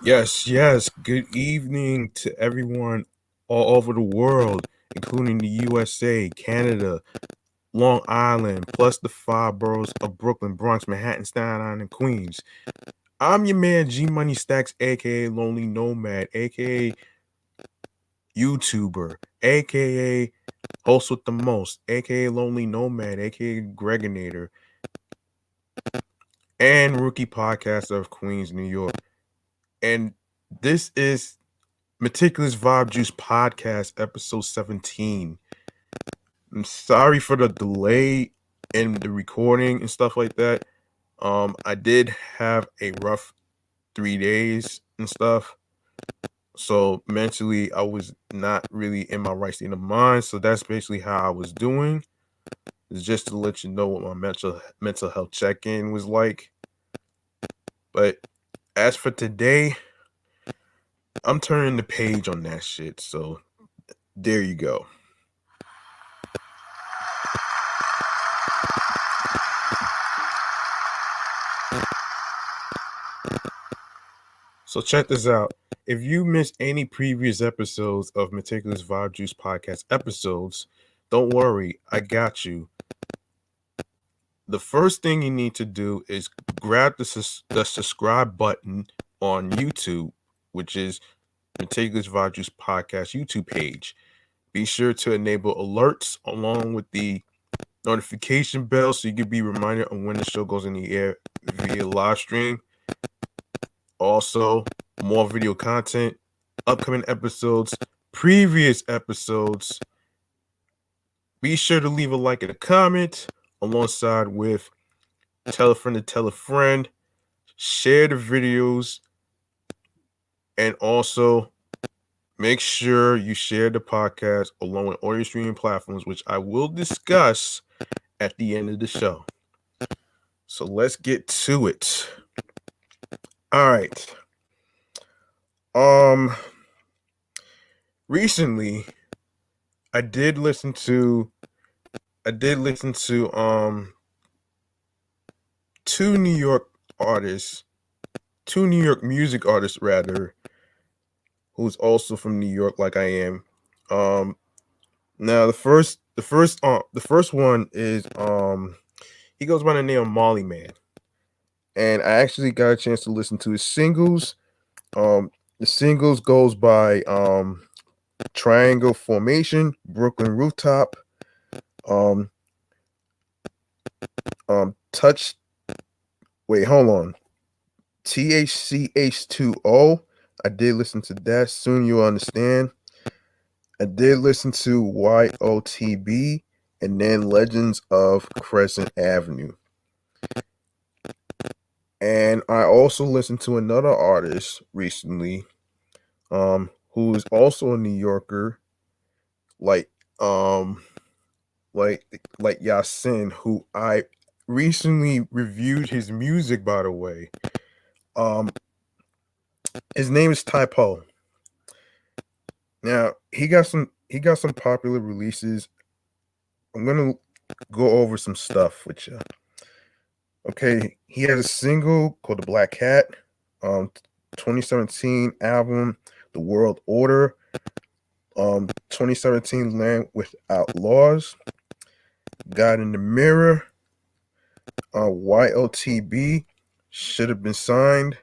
Yes. Good evening to everyone all over the world, including the USA, Canada, Long Island, plus the five boroughs of Brooklyn, Bronx, Manhattan, Staten Island, and Queens. I'm your man G Money Stacks, aka Lonely Nomad, aka YouTuber, aka Host with the Most, aka Lonely Nomad, aka Gregonator, and Rookie Podcaster of Queens, New York. And this is Meticulous Vibe Juice Podcast, episode 17. I'm sorry for the delay in the recording and stuff like that. I did have a rough 3 days and stuff. So mentally, I was not really in my right state of mind. So that's basically how I was doing. It's just to let you know what my mental health check-in was like. But as for today, I'm turning the page on that shit. So there you go. So check this out. If you missed any previous episodes of Meticulous Vibe Juice Podcast episodes, don't worry, I got you. The first thing you need to do is grab the subscribe button on YouTube, which is Meticulous Vibe Juice Podcast YouTube page. Be sure to enable alerts along with the notification bell so you can be reminded of when the show goes in the air via live stream. Also, more video content, upcoming episodes, previous episodes. Be sure to leave a like and a comment alongside with tell a friend to tell a friend. Share the videos, and also make sure you share the podcast along with audio streaming platforms, which I will discuss at the end of the show. So let's get to it. All right. Recently I did listen to two New York artists, two New York music artists rather, who's also from New York like I am. Now the first one is he goes by the name of Marley Man. And I actually got a chance to listen to his singles. The singles goes by Triangle Formation, Brooklyn Rooftop, um Touch wait, hold on. THCH2O. I did listen to that. Soon You'll Understand. I did listen to YOTB and then Legends of Crescent Avenue. And I also listened to another artist recently, who is also a New Yorker, like um like Yasin, who I recently reviewed his music, by the way. Um his name is Typoe. Now he got some popular releases. I'm gonna go over some stuff with you. Okay, he has a single called "The Black Cat," 2017 album, "The World Order," 2017 "Land Without Laws," "God in the Mirror," YOTB, "Should Have Been Signed,"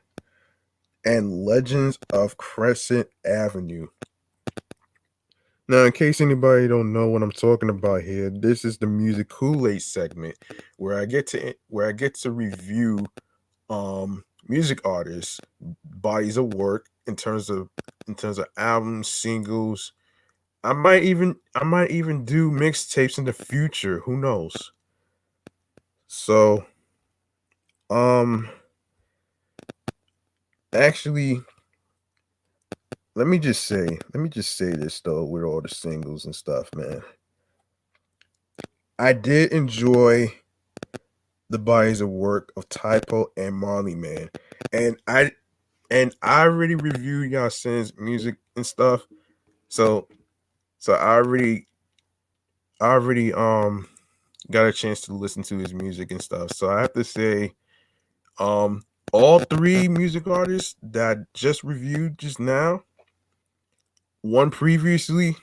and "Legends of Crescent Avenue." Now, in case anybody don't know what I'm talking about here, this is the music Kool-Aid segment where I get to review music artists, bodies of work in terms of albums, singles. I might even do mixtapes in the future. Who knows? So, um, actually, let me just say this though, with all the singles and stuff, man. I did enjoy the bodies of work of Typo and Marley Man, and I already reviewed y'all sin's music and stuff. So so I already got a chance to listen to his music and stuff. So I have to say, um all three music artists that I just reviewed just now, one previously,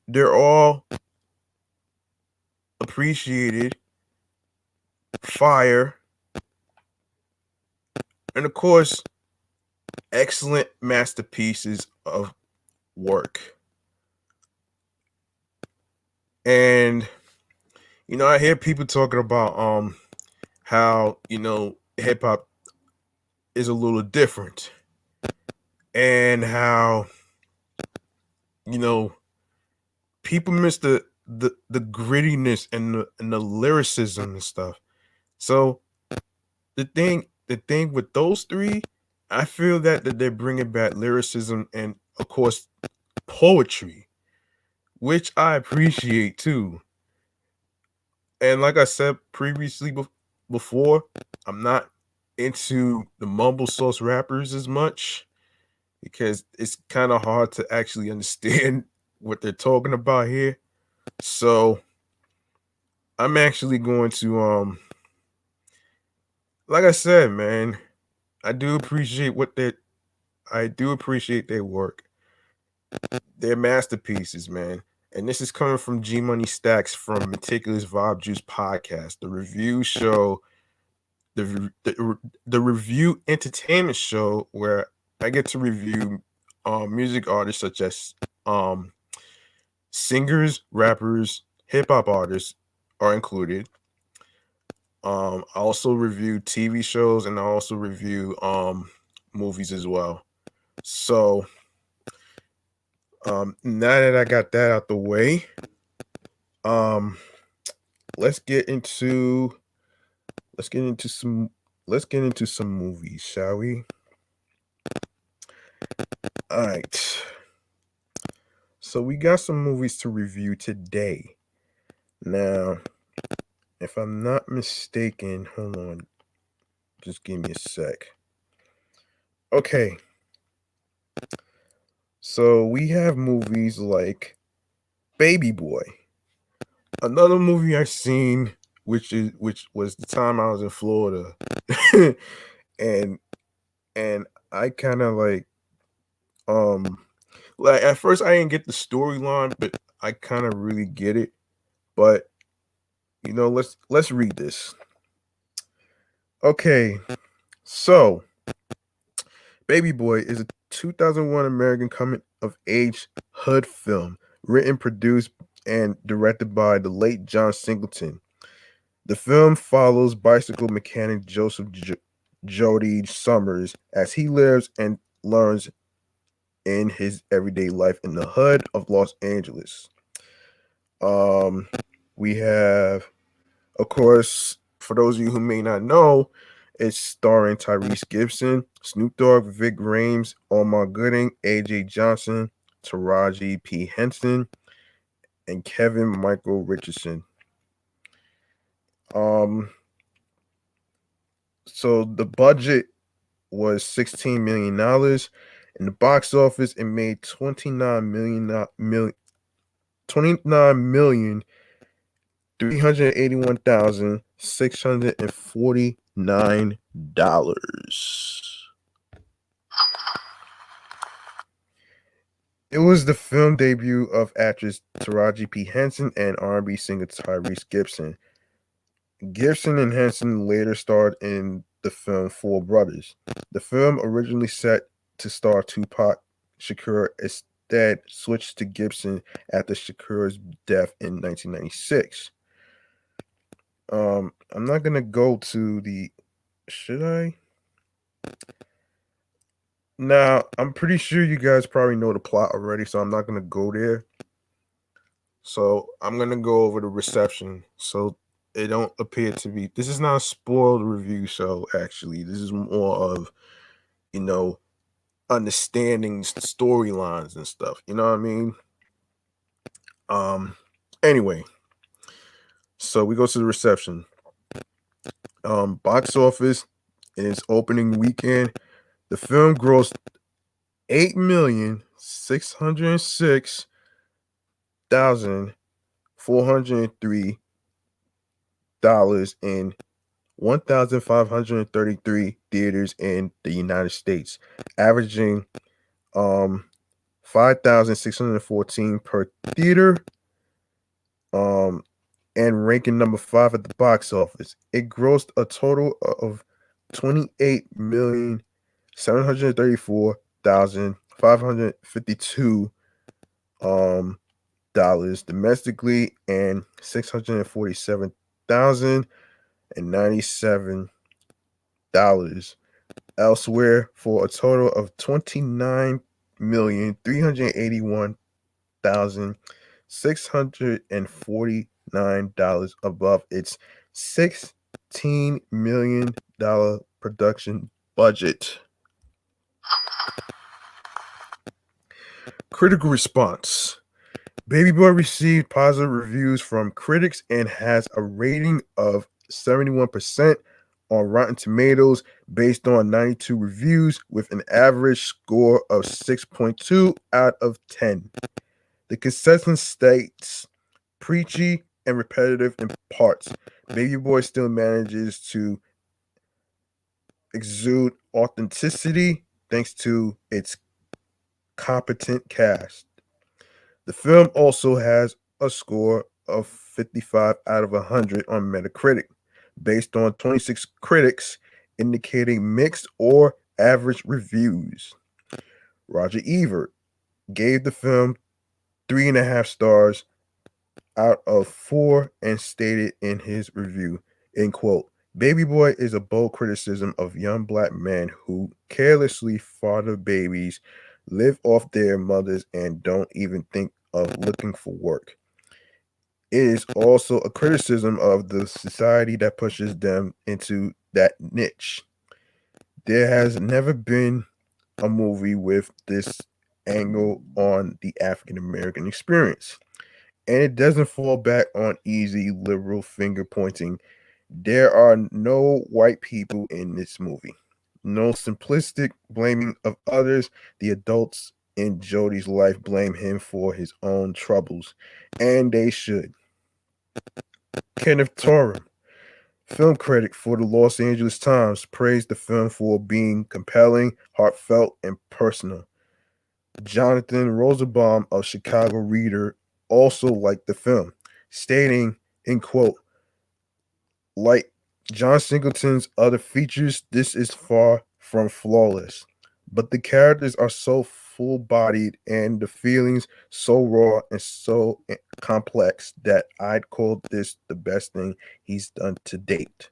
they're all appreciated, fire, and of course, excellent masterpieces of work. And I hear people talking about how hip hop is a little different, and how you know people miss the grittiness and the lyricism and stuff. So the thing with those three, I feel that they're bringing back lyricism and of course poetry, which I appreciate too. And like I said previously, before, I'm not into the mumble sauce rappers as much because it's kind of hard to actually understand what they're talking about here. So I'm actually going to like I said, man, I do appreciate I do appreciate their work. They're masterpieces, man. And this is coming from G Money Stacks from Meticulous Vibe Juice Podcast, the review show, the review entertainment show where I get to review music artists such as um singers, rappers, hip hop artists are included. I also review TV shows and I also review movies as well. So now that I got that out the way, um let's get into let's get into some let's get into some movies, shall we? All right. So we got some movies to review today. Now, if I'm not mistaken, hold on. Just give me a sec. Okay. So we have movies like Baby Boy. Another movie I seen, which was the time I was in Florida. and and I kind of like at first I didn't get the storyline, but I kind of really get it. But let's read this. Okay. So, Baby Boy is a 2001 American coming of age hood film written, produced, and directed by the late John Singleton. The film follows bicycle mechanic Joseph Jody Summers as he lives and learns in his everyday life in the hood of Los Angeles. Um, we have, of course, for those of you who may not know, it's starring Tyrese Gibson, Snoop Dogg, Vic Rames, Omar Gooding, AJ Johnson, Taraji P. Henson, and Kevin Michael Richardson. Um, so the budget was $16 million. In the box office, it made 29,381,649. It was the film debut of actress Taraji P. Henson and R&B singer Tyrese Gibson. Gibson and Henson later starred in the film Four Brothers. The film, originally set to star Tupac Shakur, instead switched to Gibson after Shakur's death in 1996. I'm not gonna go to the. Should I? Now, I'm pretty sure you guys probably know the plot already, so I'm not gonna go there. So I'm gonna go over the reception. So it don't appear to be. This is not a spoiled review show. Actually, this is more of understanding storylines and stuff. You know what I mean? Um. Anyway, so we go to the reception. Box office in its opening weekend, the film grossed $8,606,403 in 1,533 theaters in the United States, averaging 5,614 per theater, um, and ranking number 5 at the box office. It grossed a total of 28,734,552 dollars domestically and 647,097 dollars elsewhere, for a total of 29,381,649 dollars above its $16 million production budget. Critical response. Baby Boy received positive reviews from critics and has a rating of 71% on Rotten Tomatoes based on 92 reviews with an average score of 6.2 out of 10. The consensus states preachy and repetitive in parts. Baby Boy still manages to exude authenticity thanks to its competent cast. The film also has a score of 55 out of 100 on Metacritic, based on 26 critics indicating mixed or average reviews. Roger Ebert gave the film 3.5 stars out of 4 and stated in his review, in quote, Baby Boy is a bold criticism of young black men who carelessly father babies, live off their mothers, and don't even think of looking for work. It is also a criticism of the society that pushes them into that niche. There has never been a movie with this angle on the African American experience. And it doesn't fall back on easy liberal finger pointing. There are no white people in this movie. No simplistic blaming of others. The adults in Jody's life blame him for his own troubles, and they should. Kenneth Torum, film critic for the Los Angeles Times, praised the film for being compelling, heartfelt, and personal. Jonathan Rosenbaum of Chicago Reader also liked the film, stating, in quote, like John Singleton's other features, this is far from flawless, but the characters are so full-bodied and the feelings so raw and so complex that I'd call this the best thing he's done to date.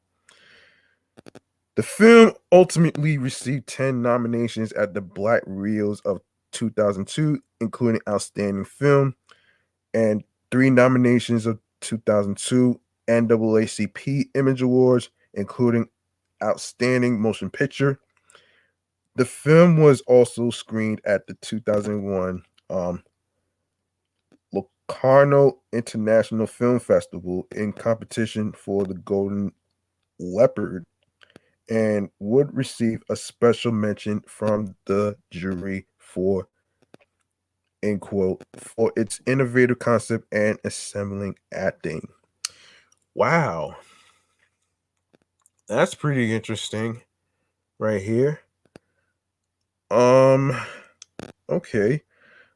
The film ultimately received 10 nominations at the Black Reels of 2002, including Outstanding Film, and 3 nominations of 2002 NAACP Image Awards, including Outstanding Motion Picture. The film was also screened at the 2001 Locarno International Film Festival in competition for the Golden Leopard, and would receive a special mention from the jury for, in quote, for its innovative concept and assembling acting. Wow. That's pretty interesting right here. Okay.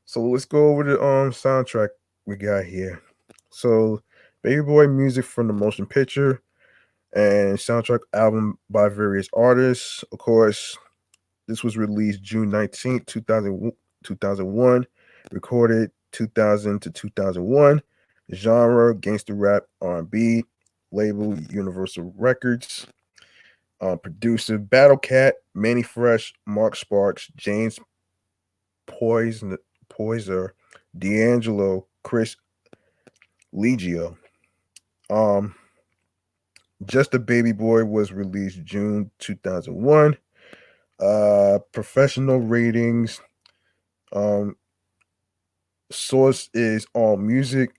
So let's go over the soundtrack we got here. So Baby Boy music from the motion picture and soundtrack album by various artists. Of course, this was released June 19th, 2001, recorded 2000 to 2001. Genre gangster rap R&B, label Universal Records. Producer Battle Cat, Manny Fresh, Mark Sparks, James Poyser, D'Angelo, Chris Legio. Just a Baby Boy was released June 2001. Professional ratings. Source is All Music.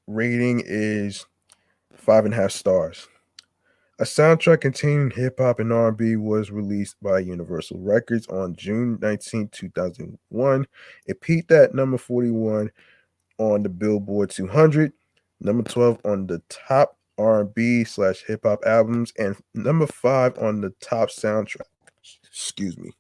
Rating is 5.5 stars. A soundtrack containing hip hop and R&B was released by Universal Records on June 19, 2001. It peaked at number 41 on the Billboard 200, number 12 on the top R&B/hip hop albums, and number 5 on the top soundtrack. Excuse me.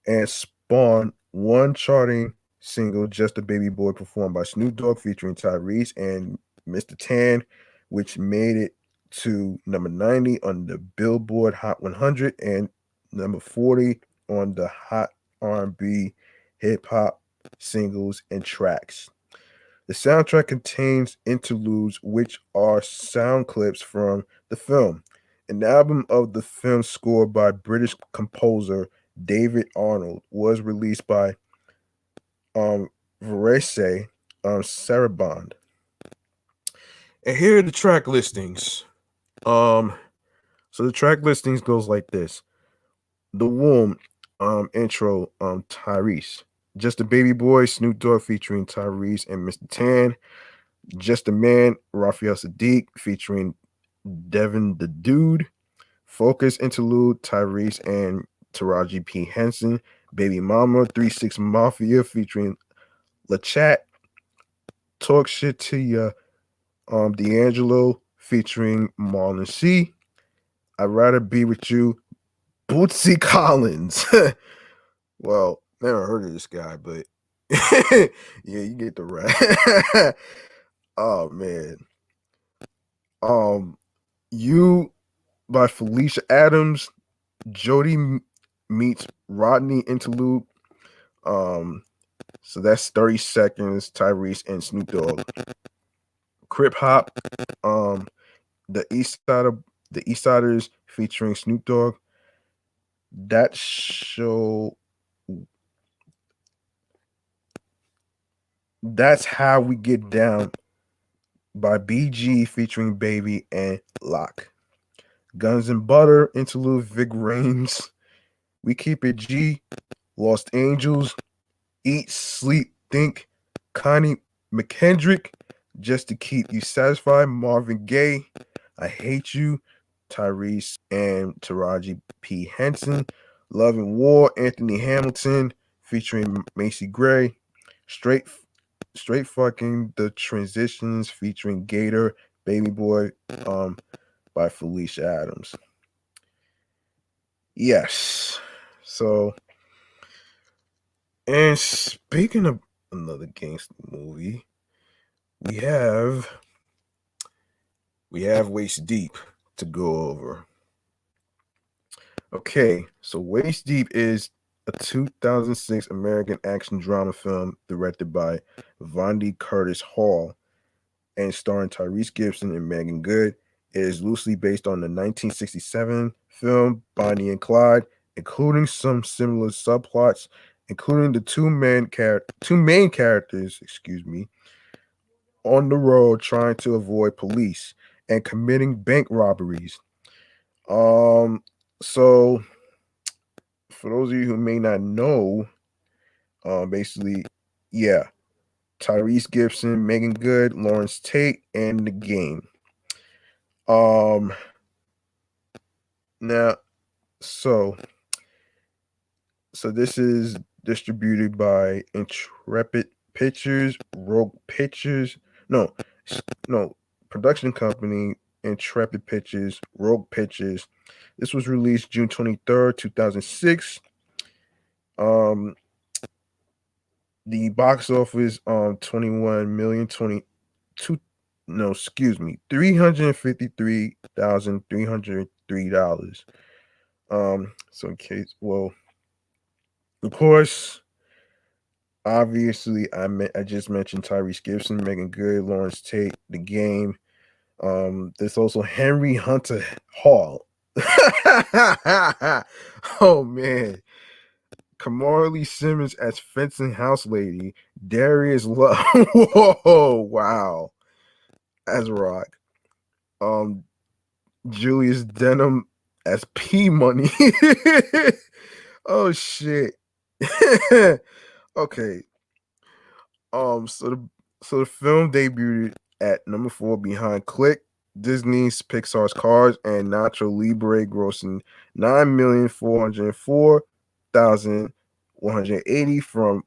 And spawned one charting single, "Just a Baby Boy," performed by Snoop Dogg featuring Tyrese and Mr. Tan, which made it to number 90 on the Billboard Hot 100 and number 40 on the Hot R&B Hip Hop Singles and Tracks. The soundtrack contains interludes, which are sound clips from the film. An album of the film score by British composer David Arnold was released by Varese Sarabande. And here are the track listings. So the track listings goes like this: The Womb, intro, Tyrese. Just a Baby Boy, Snoop Dogg featuring Tyrese and Mr. Tan. Just a Man, Raphael Sadiq featuring Devin the Dude. Focus interlude, Tyrese and Taraji P. Henson. Baby Mama, 3-6 Mafia featuring LaChat. Talk Shit to Ya, D'Angelo featuring Marlon C. I'd Rather Be With You, Bootsy Collins. Well, never heard of this guy, but yeah, you get the rap. Oh man. You by Felicia Adams. Jody meets Rodney interlude. So that's 30 seconds. Tyrese and Snoop Dogg. Crip Hop. The East Siders featuring Snoop Dogg. That show. That's How We Get Down by BG featuring Baby and Locke. Guns and Butter interlude, Vic Rames. We Keep It G. Lost Angels. Eat, Sleep, Think. Connie McKendrick. Just to Keep You Satisfied, Marvin Gaye. I Hate You, Tyrese and Taraji P. Henson. Love and War, Anthony Hamilton featuring Macy Gray. Straight Fucking The Transitions featuring Gator, Baby Boy, by Felicia Adams. Yes. So, and speaking of another gangster movie, we have Waist Deep to go over. Okay, so Waist Deep is a 2006 American action drama film directed by Vondi Curtis Hall and starring Tyrese Gibson and Megan Good. It is loosely based on the 1967 film Bonnie and Clyde, including some similar subplots, including the two main characters, on the road trying to avoid police and committing bank robberies. So for those of you who may not know, basically, yeah, Tyrese Gibson, Megan Good, Lawrence Tate, and The Game. Now, so this is distributed by Intrepid Pictures, Rogue Pictures. No, production company Intrepid Pictures, Rogue Pictures. This was released June 23rd, 2006. The box office 21 million 22 no excuse me $353,303. So in case, well, of course, obviously I just mentioned Tyrese Gibson, Megan Good, Lawrence Tate, The Game. There's also Henry Hunter Hall. Oh man. Kamara Lee Simmons as fencing house lady. Darius Love. Whoa, wow. As Rock. Julius Denham as P Money. Oh shit. Okay. So the film debuted at number 4 behind Click, Disney's Pixar's Cars, and Nacho Libre, grossing 9,404,180 from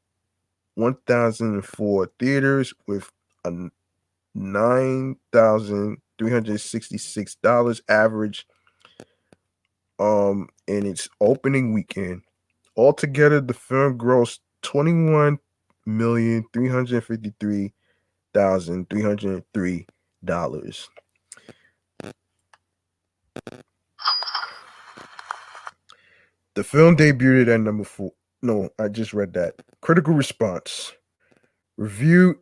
1,004 theaters, with a 9,000 $366 average in its opening weekend. Altogether, the film grossed $21,353,303. The film debuted at number 4. No, I just read that. Critical response. Review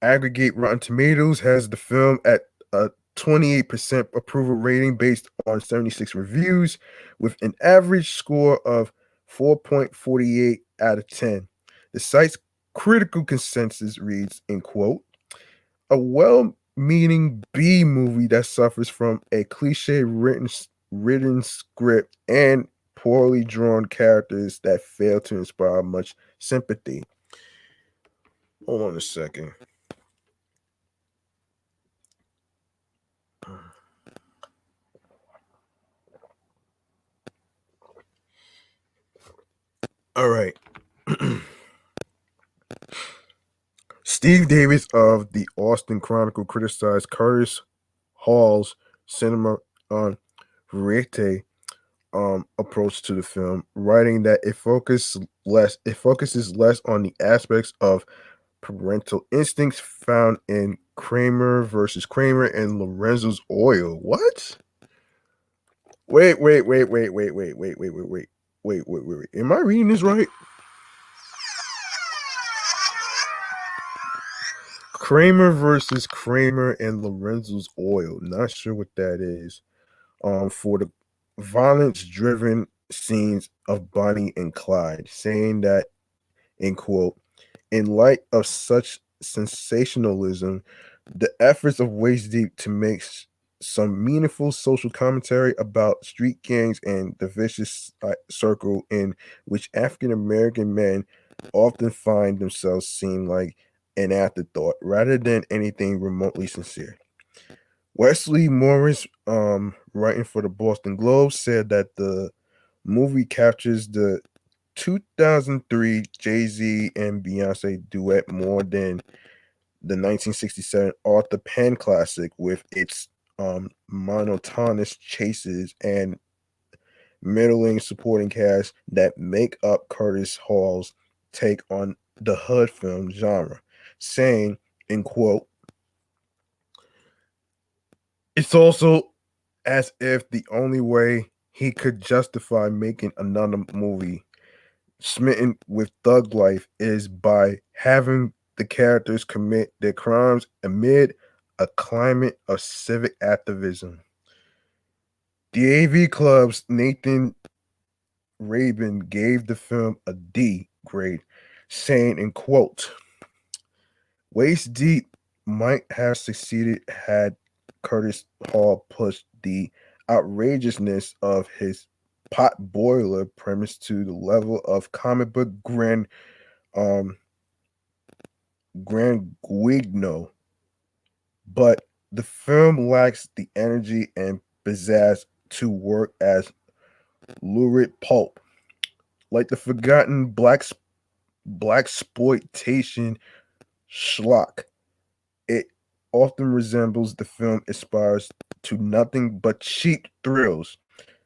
aggregate Rotten Tomatoes has the film at a 28% approval rating based on 76 reviews, with an average score of 4.48 out of 10. The site's critical consensus reads, in quote, a well-meaning B movie that suffers from a cliche written script and poorly drawn characters that fail to inspire much sympathy. Hold on a second. All right. Steve Davis of the Austin Chronicle criticized Curtis Hall's cinema on verite approach to the film, writing that it focuses less on the aspects of parental instincts found in Kramer versus Kramer and Lorenzo's Oil. What? Wait. Am I reading this right? Kramer versus Kramer and Lorenzo's Oil. Not sure what that is. For the violence-driven scenes of Bonnie and Clyde, saying that, in quote, in light of such sensationalism, the efforts of Waist Deep to make some meaningful social commentary about street gangs and the vicious circle in which African American men often find themselves seem like an afterthought rather than anything remotely sincere. Wesley Morris, writing for the Boston Globe, said that the movie captures the 2003 Jay-Z and Beyonce duet more than the 1967 Arthur Penn classic, with its monotonous chases and middling supporting cast that make up Curtis Hall's take on the hood film genre, saying, in quote, it's also as if the only way he could justify making another movie smitten with thug life is by having the characters commit their crimes amid a climate of civic activism. The AV Club's Nathan Rabin gave the film a D grade, saying, in quote, Waist Deep might have succeeded had Curtis Hall pushed the outrageousness of his pot boiler premise to the level of comic book Grand Guigno, but the film lacks the energy and pizzazz to work as lurid pulp, like the forgotten black exploitation schlock. It often resembles the film aspires to nothing but cheap thrills,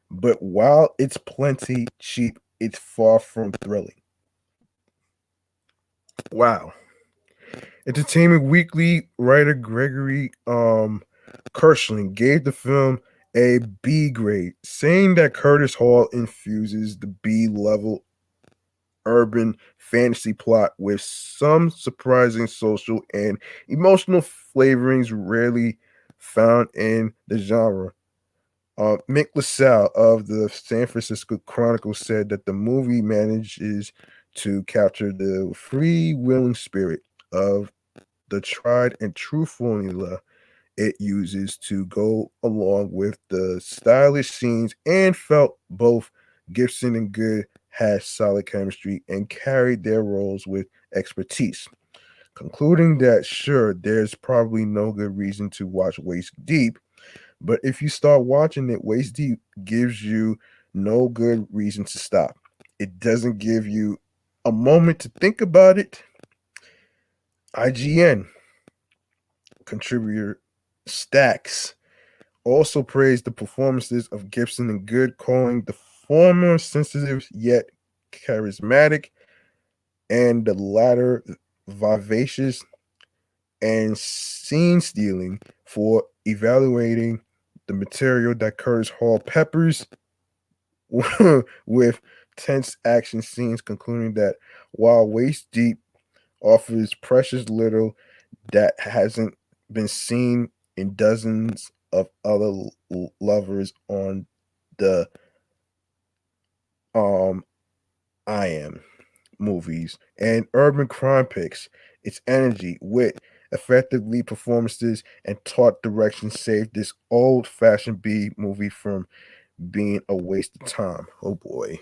but while it's plenty cheap, it's far from thrilling. Wow. Entertainment Weekly writer Gregory Kirschling gave the film a B grade, saying that Curtis Hall infuses the B level urban fantasy plot with some surprising social and emotional flavorings rarely found in the genre. Mick LaSalle of the San Francisco Chronicle said that the movie manages to capture the free-willing spirit of the tried and true formula it uses to go along with the stylish scenes, and felt both Gibson and Good had solid chemistry and carried their roles with expertise. Concluding that, sure, there's probably no good reason to watch Waist Deep, but if you start watching it, Waist Deep gives you no good reason to stop. It doesn't give you a moment to think about it. IGN contributor Stax also praised the performances of Gibson and Good, calling the former sensitive yet charismatic and the latter vivacious and scene stealing for evaluating the material that Curtis Hall peppers with tense action scenes, concluding that while Waist Deep offers precious little that hasn't been seen in dozens of other lovers on the I Am movies and urban crime picks. Its energy, wit, effectively performances, and taut direction saved this old-fashioned B movie from being a waste of time. Oh boy.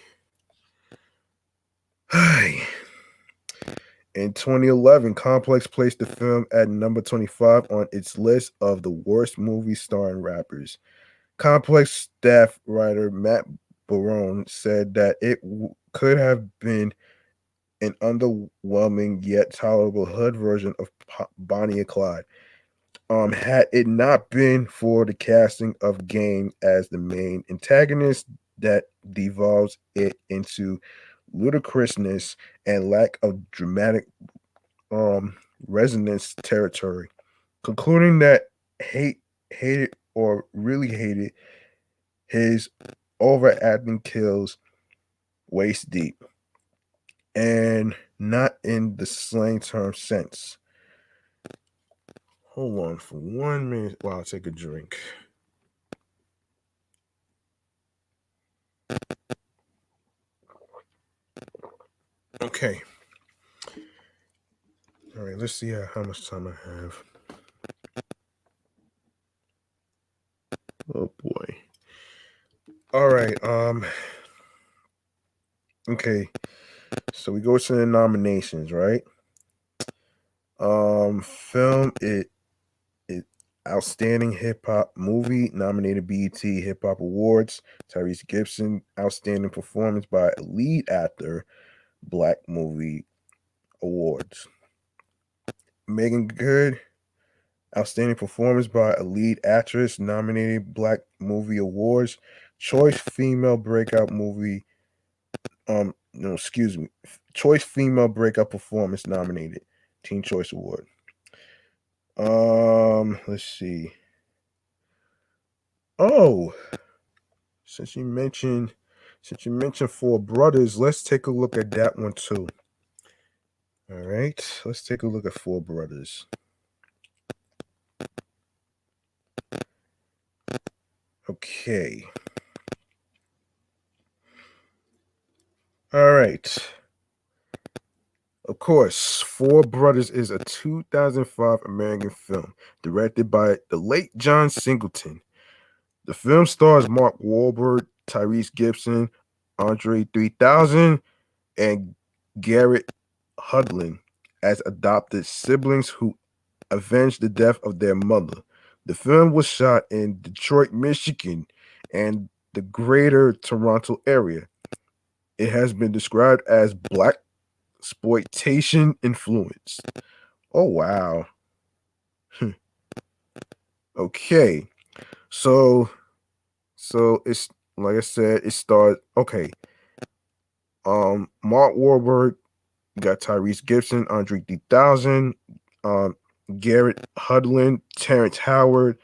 In 2011, Complex placed the film at number 25 on its list of the worst movies starring rappers. Complex staff writer Matt Barone said that it could have been an underwhelming yet tolerable hood version of Bonnie and Clyde. Had it not been for the casting of Game as the main antagonist that devolves it into ludicrousness and lack of dramatic resonance territory, concluding that hated or really hated his overacting kills waist deep and not in the slang term sense. Hold on for 1 minute while I take a drink. Okay. All right, let's see how much time I have. Oh boy. All right. Okay. So we go to the nominations, right? Film it Outstanding Hip Hop Movie, nominated BET Hip Hop Awards. Tyrese Gibson, Outstanding Performance by a Lead Actor, Black Movie Awards. Megan Good, Outstanding Performance by a Lead Actress, nominated Black Movie Awards. Choice Female Breakout Movie, Choice Female Breakout Performance, nominated Teen Choice Award. Let's see. Oh, since you mentioned Four Brothers, let's take a look at that one too. All right, let's take a look at Four Brothers. Okay. All right. Of course, Four Brothers is a 2005 American film directed by the late John Singleton. The film stars Mark Wahlberg, Tyrese Gibson, Andre 3000, and Garrett Hudlin as adopted siblings who avenge the death of their mother. The film was shot in Detroit, Michigan, and the greater Toronto area. It has been described as black exploitation influenced. Oh wow. Okay. So it's like I said, it started okay. Mark Wahlberg, got Tyrese Gibson, Andre 3000, Garrett Hudlin, Terrence Howard,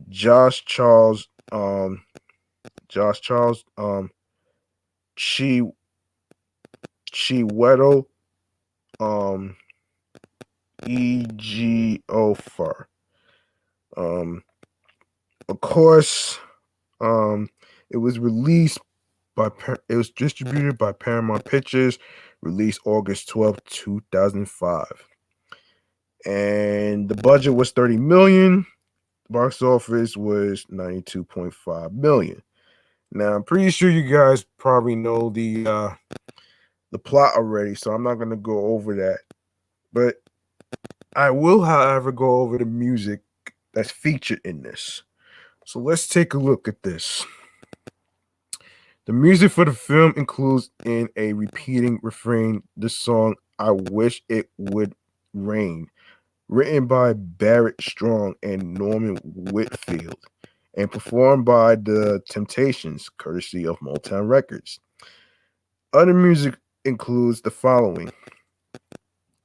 Josh Charles, Chiwetel, E.G. Ofer. Of course, it was distributed by Paramount Pictures, released August 12th, 2005. And the budget was 30 million. Box office was 92.5 million. Now, I'm pretty sure you guys probably know the plot already, so I'm not going to go over that. But I will, however, go over the music that's featured in this. So let's take a look at this. The music for the film includes in a repeating refrain the song I Wish It Would Rain written by Barrett Strong and Norman Whitfield, and performed by The Temptations, courtesy of Motown Records. Other music includes the following: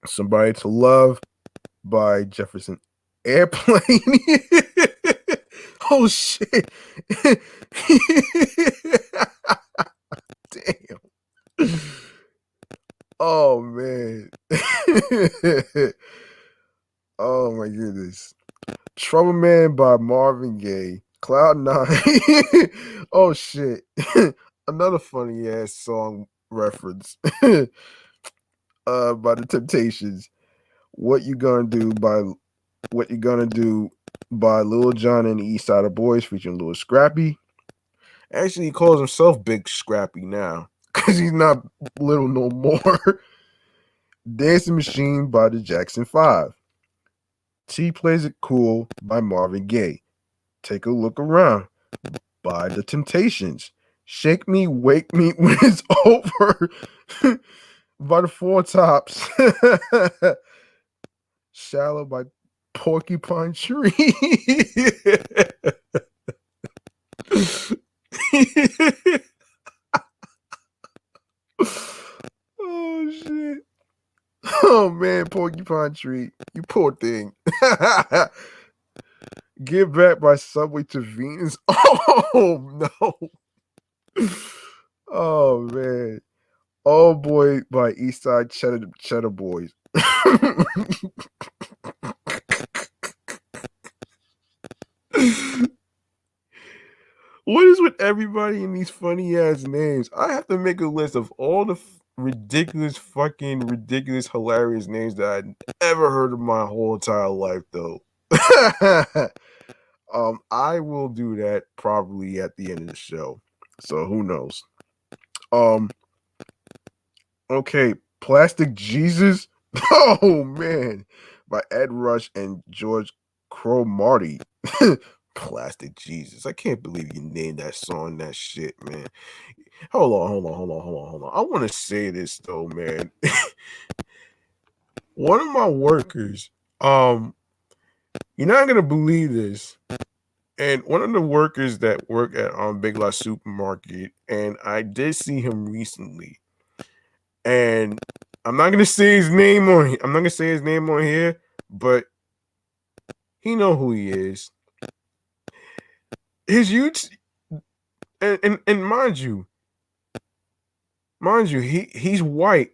Somebody to Love by Jefferson Airplane. Oh shit. Damn. Oh man. Oh my goodness. Trouble Man by Marvin Gaye. Cloud Nine. Oh shit. Another funny ass song reference. By The Temptations. What You Gonna Do by Lil Jon and the East Side Boys featuring Lil Scrappy. Actually, he calls himself Big Scrappy now because he's not little no more. Dancing Machine by the Jackson 5. T Plays It Cool by Marvin Gaye. Take a Look Around by The Temptations. Shake Me, Wake Me When It's Over by the Four Tops. Shallow by Porcupine Tree. Oh shit. Oh man, Porcupine Tree. You poor thing. Get Back by Subway to Venus. Oh no. Oh man. Oh Boy by Eastside Cheddar Boys. What is with everybody in these funny ass names? I have to make a list of all the ridiculous, hilarious names that I'd ever heard of my whole entire life, though. I will do that probably at the end of the show. So who knows? Okay, Plastic Jesus. Oh man, by Ed Rush and George Cromartie. Plastic Jesus. I can't believe you named that song that shit, man. Hold on. I want to say this though, man. One of my workers, you're not gonna believe this. And one of the workers that work at Big Lots Supermarket, and I did see him recently. And I'm not gonna say his name on. I'm not gonna say his name on here, but he know who he is. His youth, and mind you, he's white,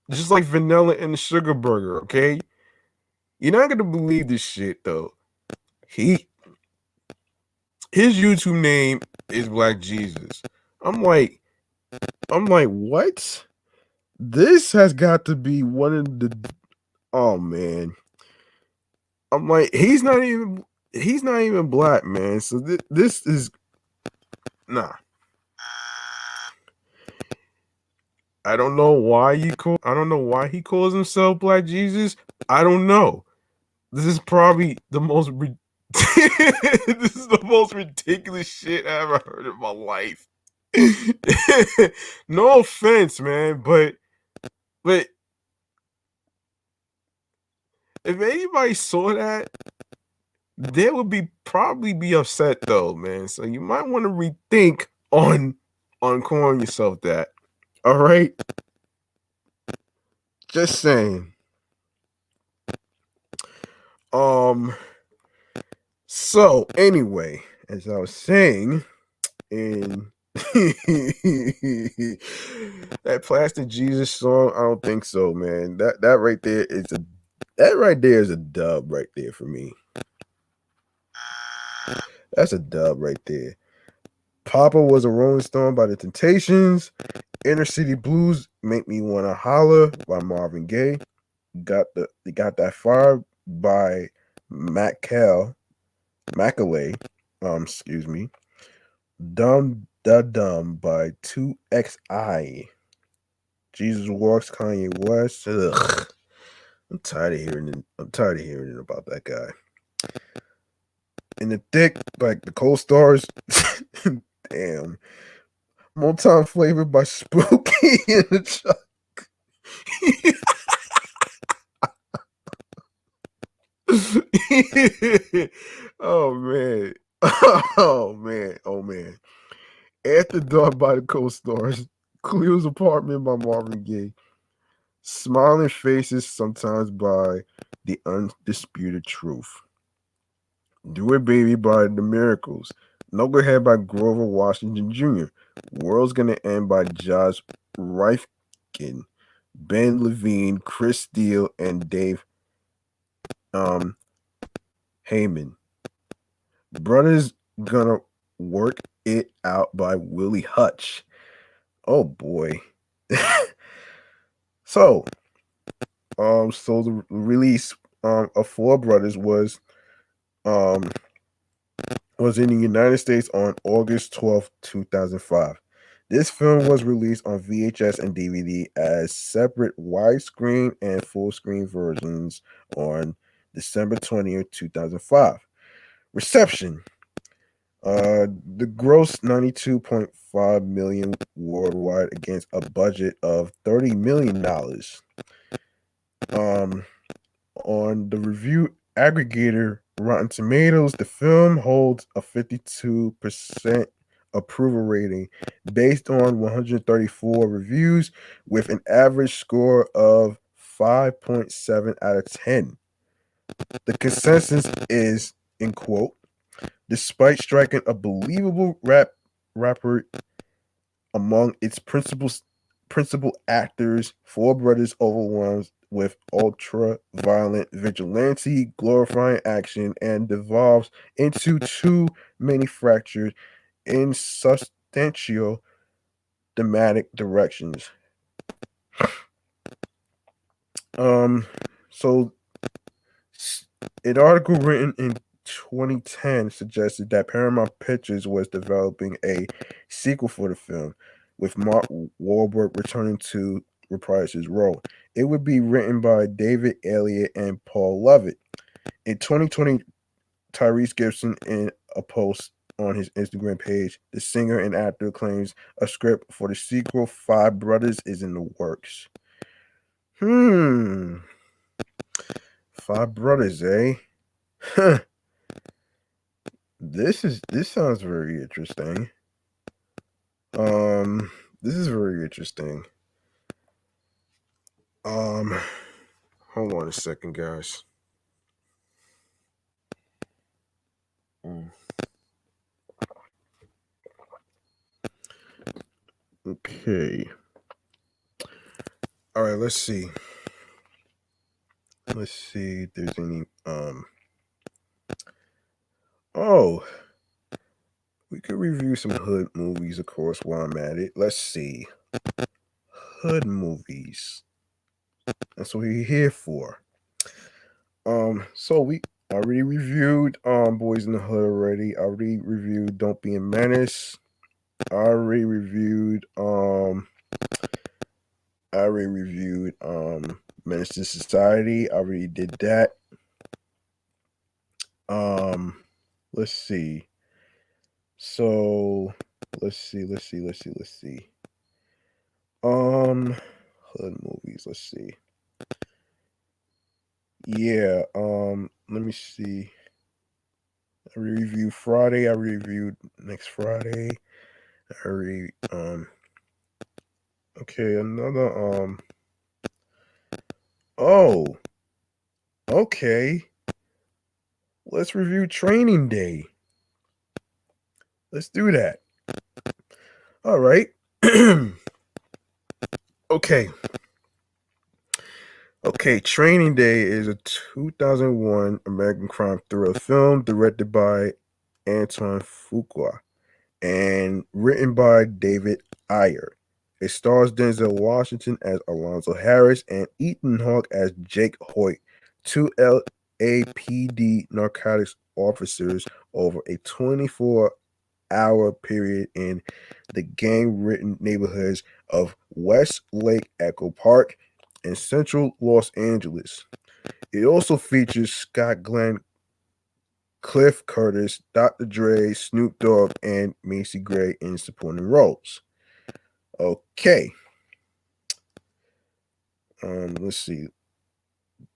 just like vanilla in the sugar burger. Okay, you're not gonna believe this shit though. His YouTube name is Black Jesus. I'm like, what? This has got to be one of the. Oh man, I'm like, he's not even black, man. So this is nah. I don't know why he calls himself Black Jesus. I don't know. This is probably the most this is the most ridiculous shit I ever heard in my life. No offense, man, but if anybody saw that, they would probably be upset though, man. So you might want to rethink on calling yourself that. All right, just saying. So anyway, as I was saying, in that Plastic Jesus song, I don't think so, man. That right there is a dub right there for me. That's a dub right there. Papa Was a Rolling Stone by The Temptations. Inner City Blues, Make Me Wanna Holler by Marvin Gaye. Got That Fire by Mackalley. Excuse me. Dumb Da Dumb by 2XI. Jesus Walks, Kanye West. Ugh. I'm tired of hearing it about that guy. In the Thick, like the Cold Stars. Damn. Motown Flavor by Spooky in the Truck. Oh man. Oh man. Oh man. After Dark by the co-stars, Cleo's Apartment by Marvin Gaye, Smiling Faces Sometimes by The Undisputed Truth, Do It Baby by The Miracles, Knucklehead by Grover Washington Jr., World's Gonna End by Josh Rifkin, Ben Levine, Chris Steele, and Dave um, Heyman. Brothers Gonna Work It Out by Willie Hutch. Oh boy. So, so the release of Four Brothers um was in the United States on August 12th, 2005. This film was released on VHS and DVD as separate widescreen and full screen versions on December 20th, 2005. Reception. The gross 92.5 million worldwide against a budget of $30 million. On the review aggregator Rotten Tomatoes, the film holds a 52% approval rating based on 134 reviews with an average score of 5.7 out of 10. The consensus is, in quote, despite striking a believable rapper among its principal actors, Four Brothers overwhelms with ultra-violent vigilante glorifying action and devolves into too many fractured, insubstantial thematic directions. So an article written in 2010 suggested that Paramount Pictures was developing a sequel for the film, with Mark Wahlberg returning to reprise his role. It would be written by David Elliott and Paul Lovett. In 2020, Tyrese Gibson, in a post on his Instagram page, the singer and actor claims a script for the sequel, Five Brothers, is in the works. Five Brothers, eh? This sounds very interesting. This is very interesting. Hold on a second, guys. Okay. All right, let's see. Let's see if there's any oh, we could review some hood movies, of course, while I'm at it. Let's see. Hood movies. That's what we're here for. So we already reviewed Boys in the Hood already. I already reviewed Don't Be a Menace. I already reviewed Menace to Society. I already did that. Let's see. So let's see. Hood movies, let's see. Yeah, let me see. I reviewed Friday, I reviewed next Friday. Okay, another oh, okay. Let's review Training Day. Let's do that. All right. Okay. Okay, Training Day is a 2001 American crime thriller film directed by Antoine Fuqua and written by David Ayer. It stars Denzel Washington as Alonzo Harris and Ethan Hawke as Jake Hoyt, two LAPD narcotics officers over a 24-hour period in the gang-ridden neighborhoods of Westlake Echo Park in central Los Angeles. It also features Scott Glenn, Cliff Curtis, Dr. Dre, Snoop Dogg, and Macy Gray in supporting roles. Okay. Let's see.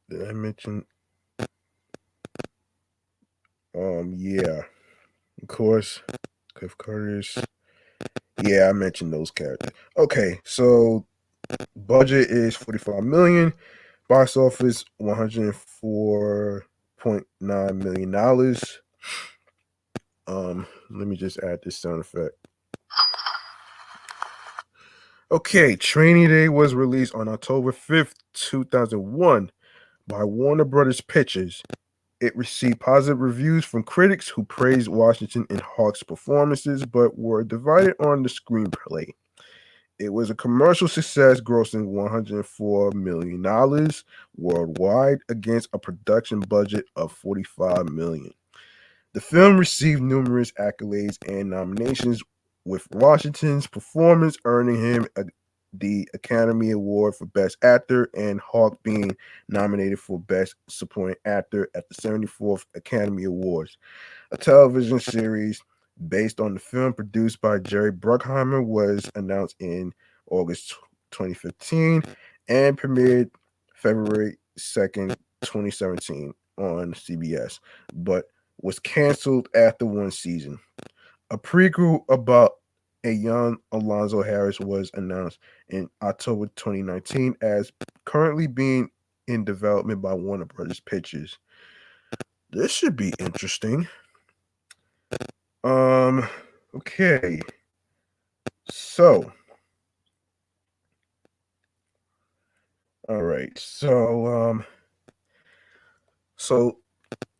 Did I mention? Yeah, of course, Cliff Curtis. Yeah, I mentioned those characters. Okay, so budget is 45 million. Box office $104.9 million. Let me just add this sound effect. Okay, Training Day was released on October 5th, 2001 by Warner Brothers Pictures. It received positive reviews from critics who praised Washington and Hawk's performances but were divided on the screenplay. It was a commercial success, grossing $104 million worldwide against a production budget of $45 million. The film received numerous accolades and nominations, with Washington's performance earning him the Academy Award for Best Actor and Hawk being nominated for Best Supporting Actor at the 74th Academy Awards. A television series based on the film produced by Jerry Bruckheimer was announced in August 2015 and premiered February 2nd, 2017 on CBS, but was canceled after one season. A prequel about a young Alonzo Harris was announced in October 2019 as currently being in development by Warner Brothers Pictures. This should be interesting. Okay. So, all right. So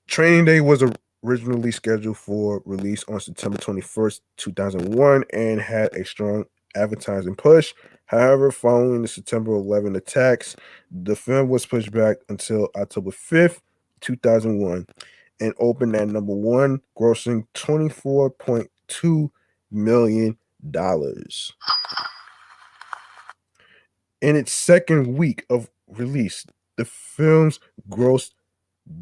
Training Day was originally scheduled for release on September 21st, 2001 and had a strong advertising push. However, following the September 11 attacks, the film was pushed back until October 5th, 2001 and opened at number 1, grossing $24.2 million. In its second week of release, the film's grossed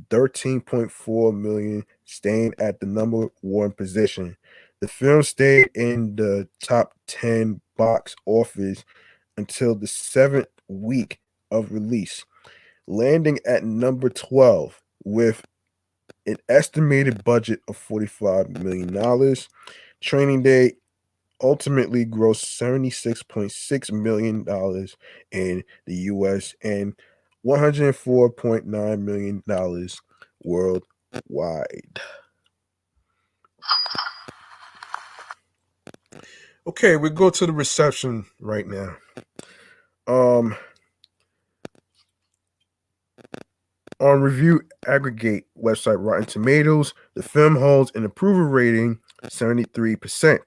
13.4 million, staying at the number 1 position. The film stayed in the top 10 box office until the 7th week of release, landing at number 12 with an estimated budget of $45 million. Training Day ultimately grossed $76.6 million in the US and $104.9 million worldwide. Okay, we go to the reception right now. On review aggregate website Rotten Tomatoes, the film holds an approval rating 73%,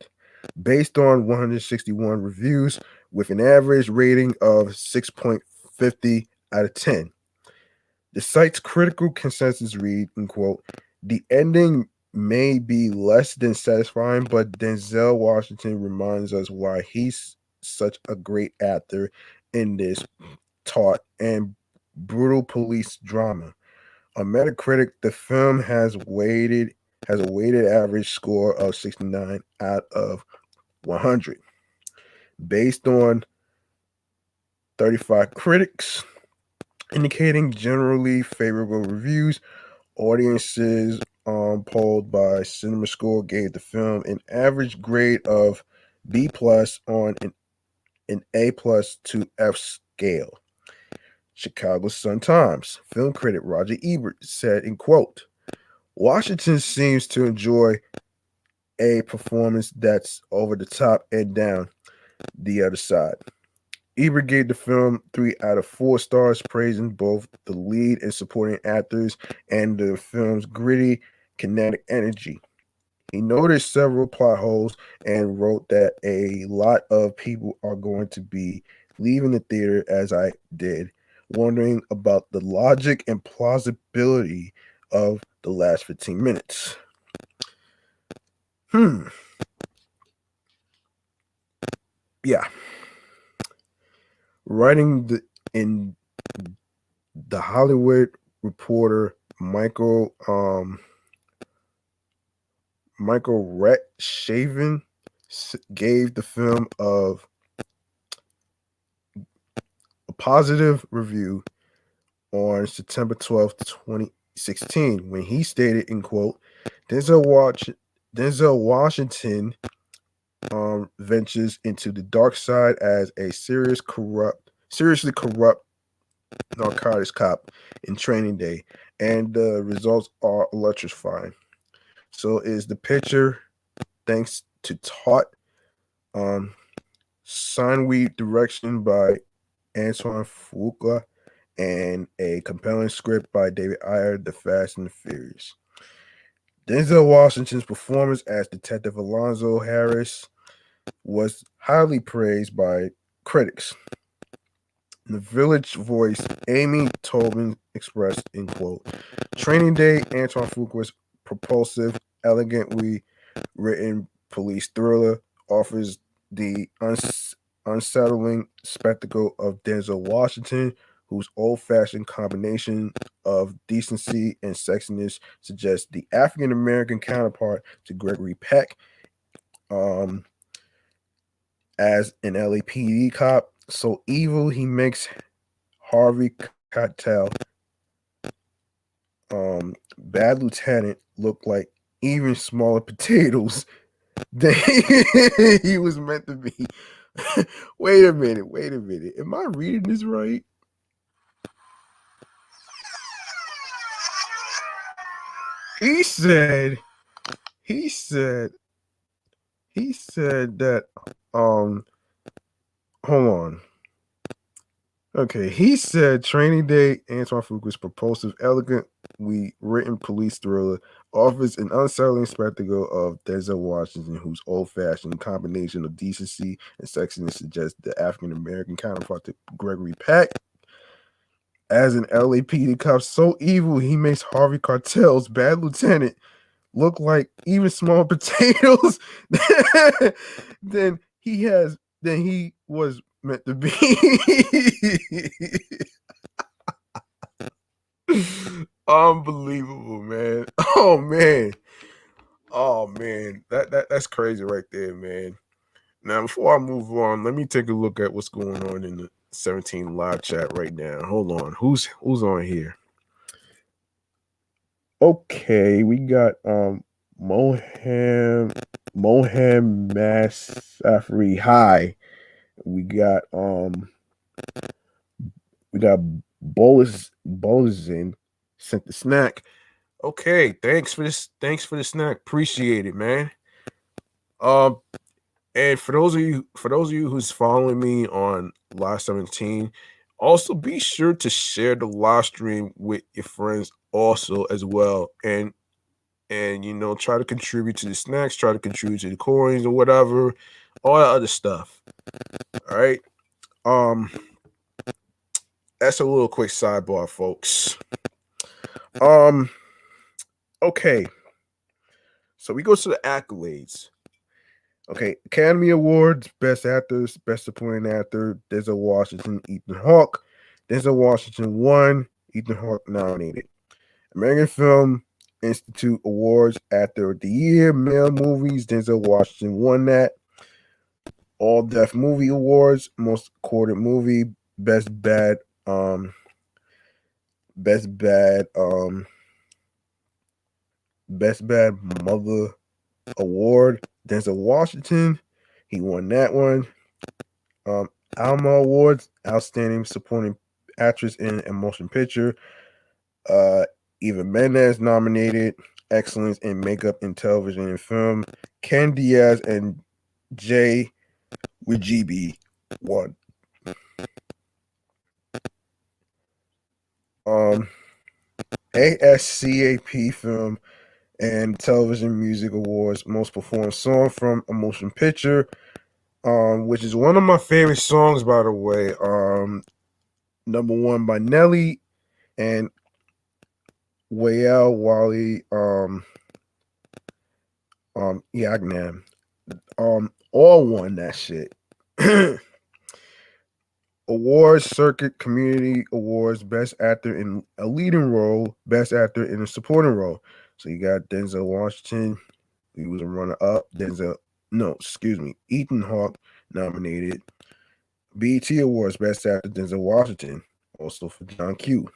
based on 161 reviews, with an average rating of 6.50 out of 10. The site's critical consensus read, in quote, "The ending may be less than satisfying, but Denzel Washington reminds us why he's such a great actor in this taut and brutal police drama." On Metacritic, the film has a weighted average score of 69 out of 100. Based on 35 critics, indicating generally favorable reviews, audiences polled by CinemaScore gave the film an average grade of B plus on an A plus to F scale. Chicago Sun-Times film critic Roger Ebert said, in quote, "Washington seems to enjoy a performance that's over the top and down the other side." Ebert gave the film 3 out of 4 stars, praising both the lead and supporting actors and the film's gritty, kinetic energy. He noticed several plot holes and wrote that a lot of people are going to be leaving the theater, as I did, wondering about the logic and plausibility of the last 15 minutes. Yeah. Writing in the Hollywood Reporter, Michael Retshaven gave the film a positive review on September 12th, 2016 when he stated, in quote, Denzel Washington ventures into the dark side as a seriously corrupt narcotics cop in Training Day, and the results are electrifying. So is the picture, thanks to taut signweed direction by Antoine Fuqua and a compelling script by David Ayer, The Fast and the Furious. Denzel Washington's performance as Detective Alonzo Harris was highly praised by critics. The Village voice, Amy Tobin, expressed, in quote, Training Day, Antoine Fuqua's propulsive, elegantly written police thriller offers the unsettling spectacle of Denzel Washington, whose old-fashioned combination of decency and sexiness suggests the African-American counterpart to Gregory Peck as an LAPD cop. So evil he makes Harvey Keitel, bad lieutenant, look like even smaller potatoes than he was meant to be. Wait a minute. Am I reading this right? He said that hold on. Okay, he said Training Day, Antoine Fuqua's propulsive, elegantly written police thriller offers an unsettling spectacle of Denzel Washington, whose old-fashioned combination of decency and sexiness suggests the African-American counterpart to Gregory Peck as an LAPD cop so evil he makes Harvey Keitel's bad lieutenant look like even small potatoes than he was meant to be. Unbelievable, man. Oh man. That's crazy right there, man. Now before I move on, let me take a look at what's going on in the 17 live chat right now. Hold on. Who's on here? Okay, we got Moham Masafri. Hi. We got Bolizin sent the snack. Okay, thanks for this. Thanks for the snack. Appreciate it, man. Um, and for those of you who's following me on Live 17, also be sure to share the live stream with your friends also as well. And try to contribute to the snacks, try to contribute to the coins or whatever, all that other stuff. All right. That's a little quick sidebar, folks. Okay. So we go to the accolades. Okay, Academy Awards, Best Actors, Best Supporting Actor, Denzel Washington, Ethan Hawke. Denzel Washington won, Ethan Hawke nominated. American Film Institute Awards, Actor of the Year, Male Movies, Denzel Washington won that. All Deaf Movie Awards, Most Quoted Movie, Best Bad Mother Award, Denzel Washington, he won that one. Alma Awards, Outstanding Supporting Actress in a Motion Picture, Eva Mendes nominated, Excellence in Makeup in Television and Film, Ken Diaz and Jay Wajibi won. ASCAP Film and Television Music Awards, Most Performed Song from a Motion Picture, which is one of my favorite songs, by the way. Number one by Nelly and Wael Wally, Yagnan, all won that shit. Awards Circuit Community Awards, Best Actor in a Leading Role, Best Actor in a Supporting Role. So you got Denzel Washington, he was a runner-up. Ethan Hawke nominated. BET Awards, Best Actor, Denzel Washington, also for John Q.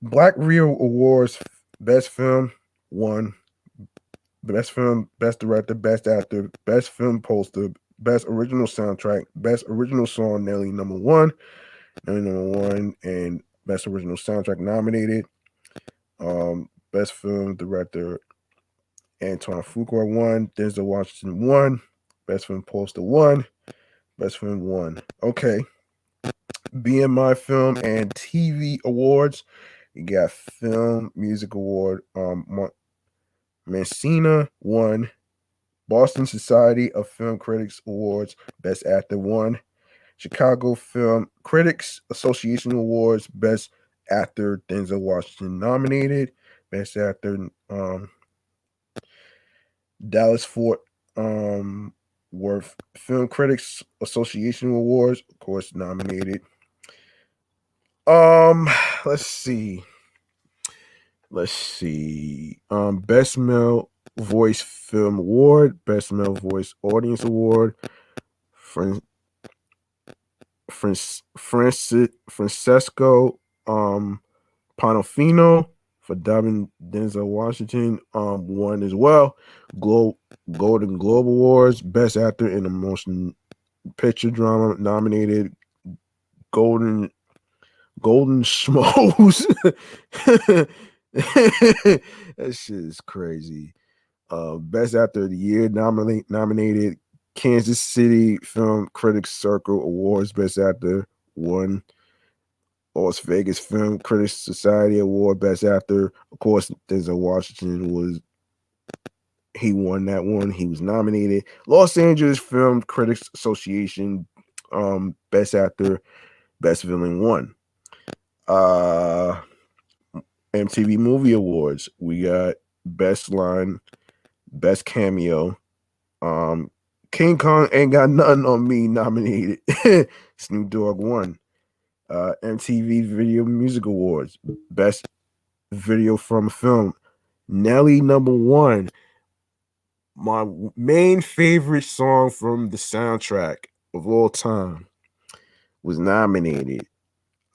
Black Rio Awards: Best Film, 1. Best Film, Best Director, Best Actor, Best Film Poster, Best Original Soundtrack, Best Original Song, Nelly number one, and Best Original Soundtrack nominated. Best Film Director, Antoine Fuqua, 1. Denzel Washington, 1. Best Film Poster, 1. Best Film, 1. Okay. BMI Film and TV Awards. You got Film Music Award. Messina, 1. Boston Society of Film Critics Awards, Best Actor, 1. Chicago Film Critics Association Awards, Best Actor, Denzel Washington nominated. Best Actor, Dallas Fort Worth Film Critics Association Awards, of course, nominated. Let's see. Best Male Voice Film Award, Best Male Voice Audience Award, Francesco Panofino for dubbing Denzel Washington, won as well. Golden Globe Awards, Best Actor in a Motion Picture Drama nominated. Golden Schmoes. That shit is crazy. Best Actor of the Year nominated. Kansas City Film Critics Circle Awards, Best Actor, 1. Las Vegas Film Critics Society Award, Best Actor. Of course, Denzel Washington he won that one. He was nominated. Los Angeles Film Critics Association, Best Actor, Best Villain, 1. MTV Movie Awards. We got Best Line, Best Cameo. King Kong Ain't Got Nothing on Me nominated. Snoop Dogg, 1. MTV Video Music Awards, Best Video from a Film. Nelly, number 1. My main favorite song from the soundtrack of all time was nominated.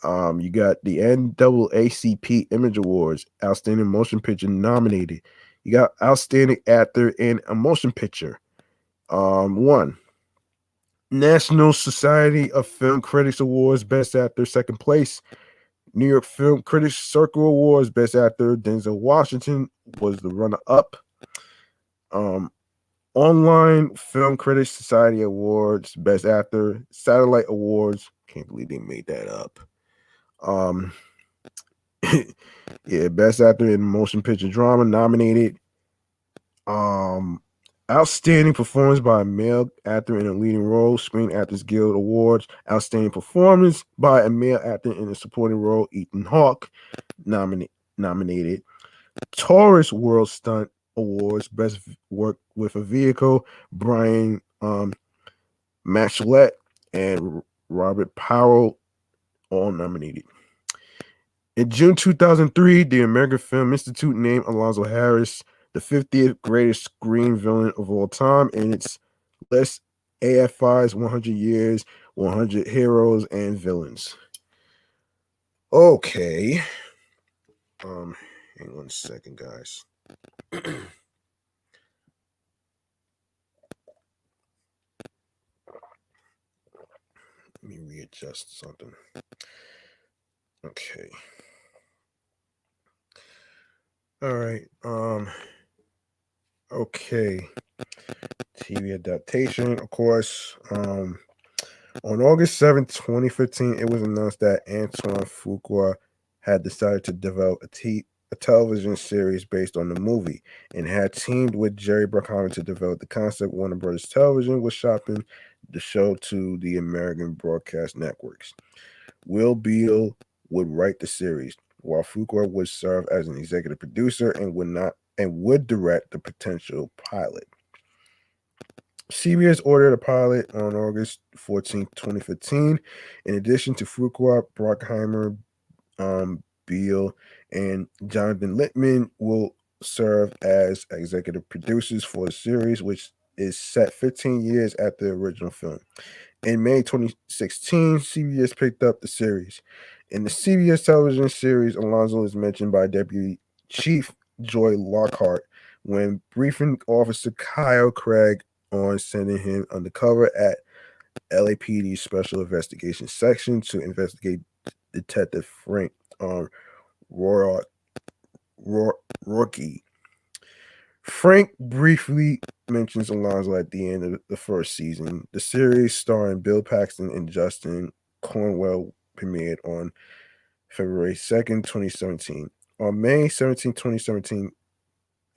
You got the NAACP Image Awards, Outstanding Motion Picture nominated. You got Outstanding Actor in a Motion Picture, 1. National Society of Film Critics Awards, Best Actor, 2nd place. New York Film Critics Circle Awards, Best Actor, Denzel Washington was the runner-up. Online Film Critics Society Awards, Best Actor, Satellite Awards. Can't believe they made that up. Yeah, Best Actor in Motion Picture Drama nominated. Outstanding Performance by a Male Actor in a Leading Role, Screen Actors Guild Awards. Outstanding Performance by a Male Actor in a Supporting Role, Ethan Hawke, nominated. Taurus World Stunt Awards, Best Work with a Vehicle, Brian Matchlet and Robert Powell, all nominated. In June 2003, the American Film Institute named Alonzo Harris the 50th greatest screen villain of all time in its list, AFI's 100 Years, 100 Heroes and Villains. Okay. Hang on a second, guys. Let me readjust something. Okay. All right. Okay. TV adaptation, of course. On August 7th, 2015, it was announced that Antoine Fuqua had decided to develop a television series based on the movie and had teamed with Jerry Bruckheimer to develop the concept. Warner Brothers Television was shopping the show to the American broadcast networks. Will Beal would write the series, while Fuqua would serve as an executive producer and would direct the potential pilot. CBS ordered a pilot on August 14, 2015. In addition to Fuqua, Bruckheimer, Beal, and Jonathan Littman will serve as executive producers for the series, which is set 15 years after the original film. In May 2016, CBS picked up the series. In the CBS television series, Alonzo is mentioned by Deputy Chief Joy Lockhart when briefing Officer Kyle Craig on sending him undercover at LAPD's Special Investigations Section to investigate Detective Frank Roy, Rocky. Frank briefly mentions Alonzo at the end of the first season. The series, starring Bill Paxton and Justin Cornwell, premiered on February 2nd, 2017. On May 17, 2017,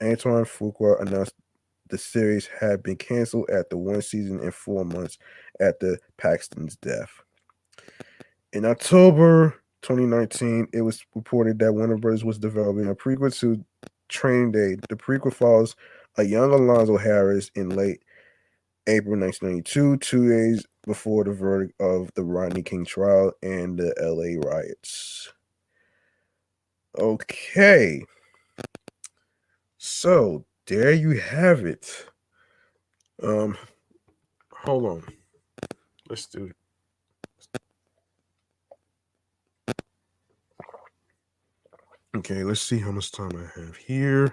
Antoine Fuqua announced the series had been canceled after 1 season and 4 months after Paxton's death. In October 2019, it was reported that Warner Bros. Was developing a prequel to Training Day. The prequel follows a young Alonzo Harris in late April 1992, 2 days before the verdict of the Rodney King trial and the LA riots. Okay. So, there you have it. Hold on. Let's do it. Okay, let's see how much time I have here.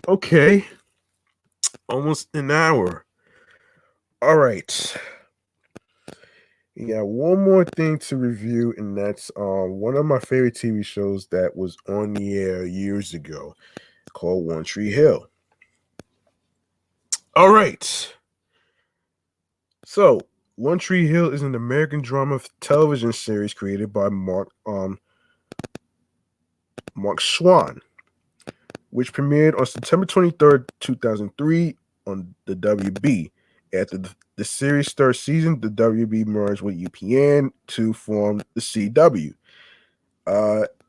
Okay. Almost an hour. All right. We got one more thing to review, and that's one of my favorite TV shows that was on the air years ago called One Tree Hill. All right. So, One Tree Hill is an American drama television series created by Mark Schwann, which premiered on September 23rd, 2003 on the WB. After the series' third season, the WB merged with UPN to form the CW.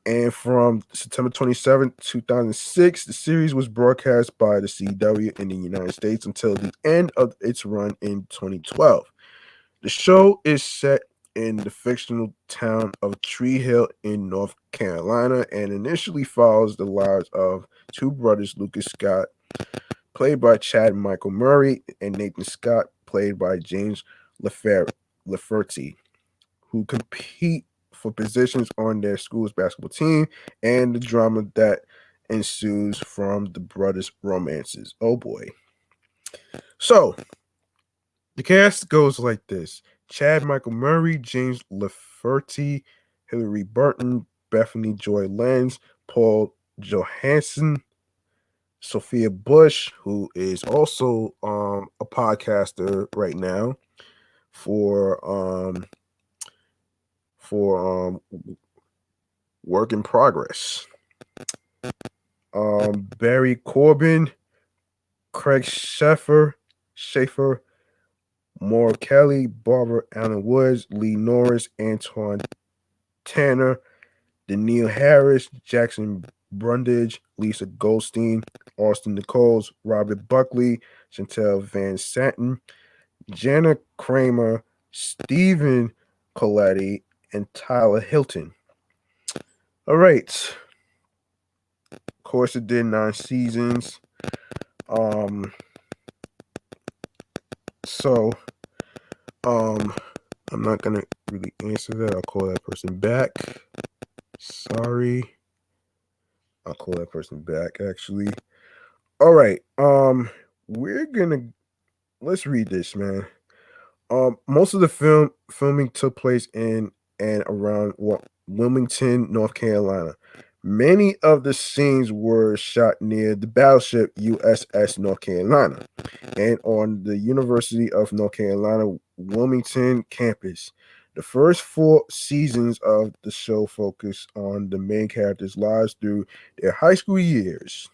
And from September 27th, 2006, the series was broadcast by the CW in the United States until the end of its run in 2012. The show is set in the fictional town of Tree Hill in North Carolina and initially follows the lives of two brothers, Lucas Scott, played by Chad Michael Murray, and Nathan Scott, played by James Lafferty, who compete for positions on their school's basketball team, and the drama that ensues from the brothers' romances. Oh boy. So, the cast goes like this: Chad Michael Murray, James Lafferty, Hilary Burton, Bethany Joy Lenz, Paul Johansson, Sophia Bush, who is also a podcaster right now for Work in Progress. Barry Corbin, Craig Schaefer, Maura Kelly, Barbara Allen Woods, Lee Norris, Antoine Tanner, Danielle Harris, Jackson Brundage, Lisa Goldstein, Austin Nichols, Robert Buckley, Chantel Van Santen, Jana Kramer, Stephen Coletti, and Tyler Hilton. All right. Of course, it did 9 seasons. So, I'm not gonna really answer that. I'll call that person back. Sorry. I'll call that person back, actually. All right. Let's read this, man. Most of the filming took place in and around Wilmington, North Carolina. Many of the scenes were shot near the battleship USS North Carolina and on the University of North Carolina Wilmington campus. The first 4 seasons of the show focus on the main characters' lives through their high school years.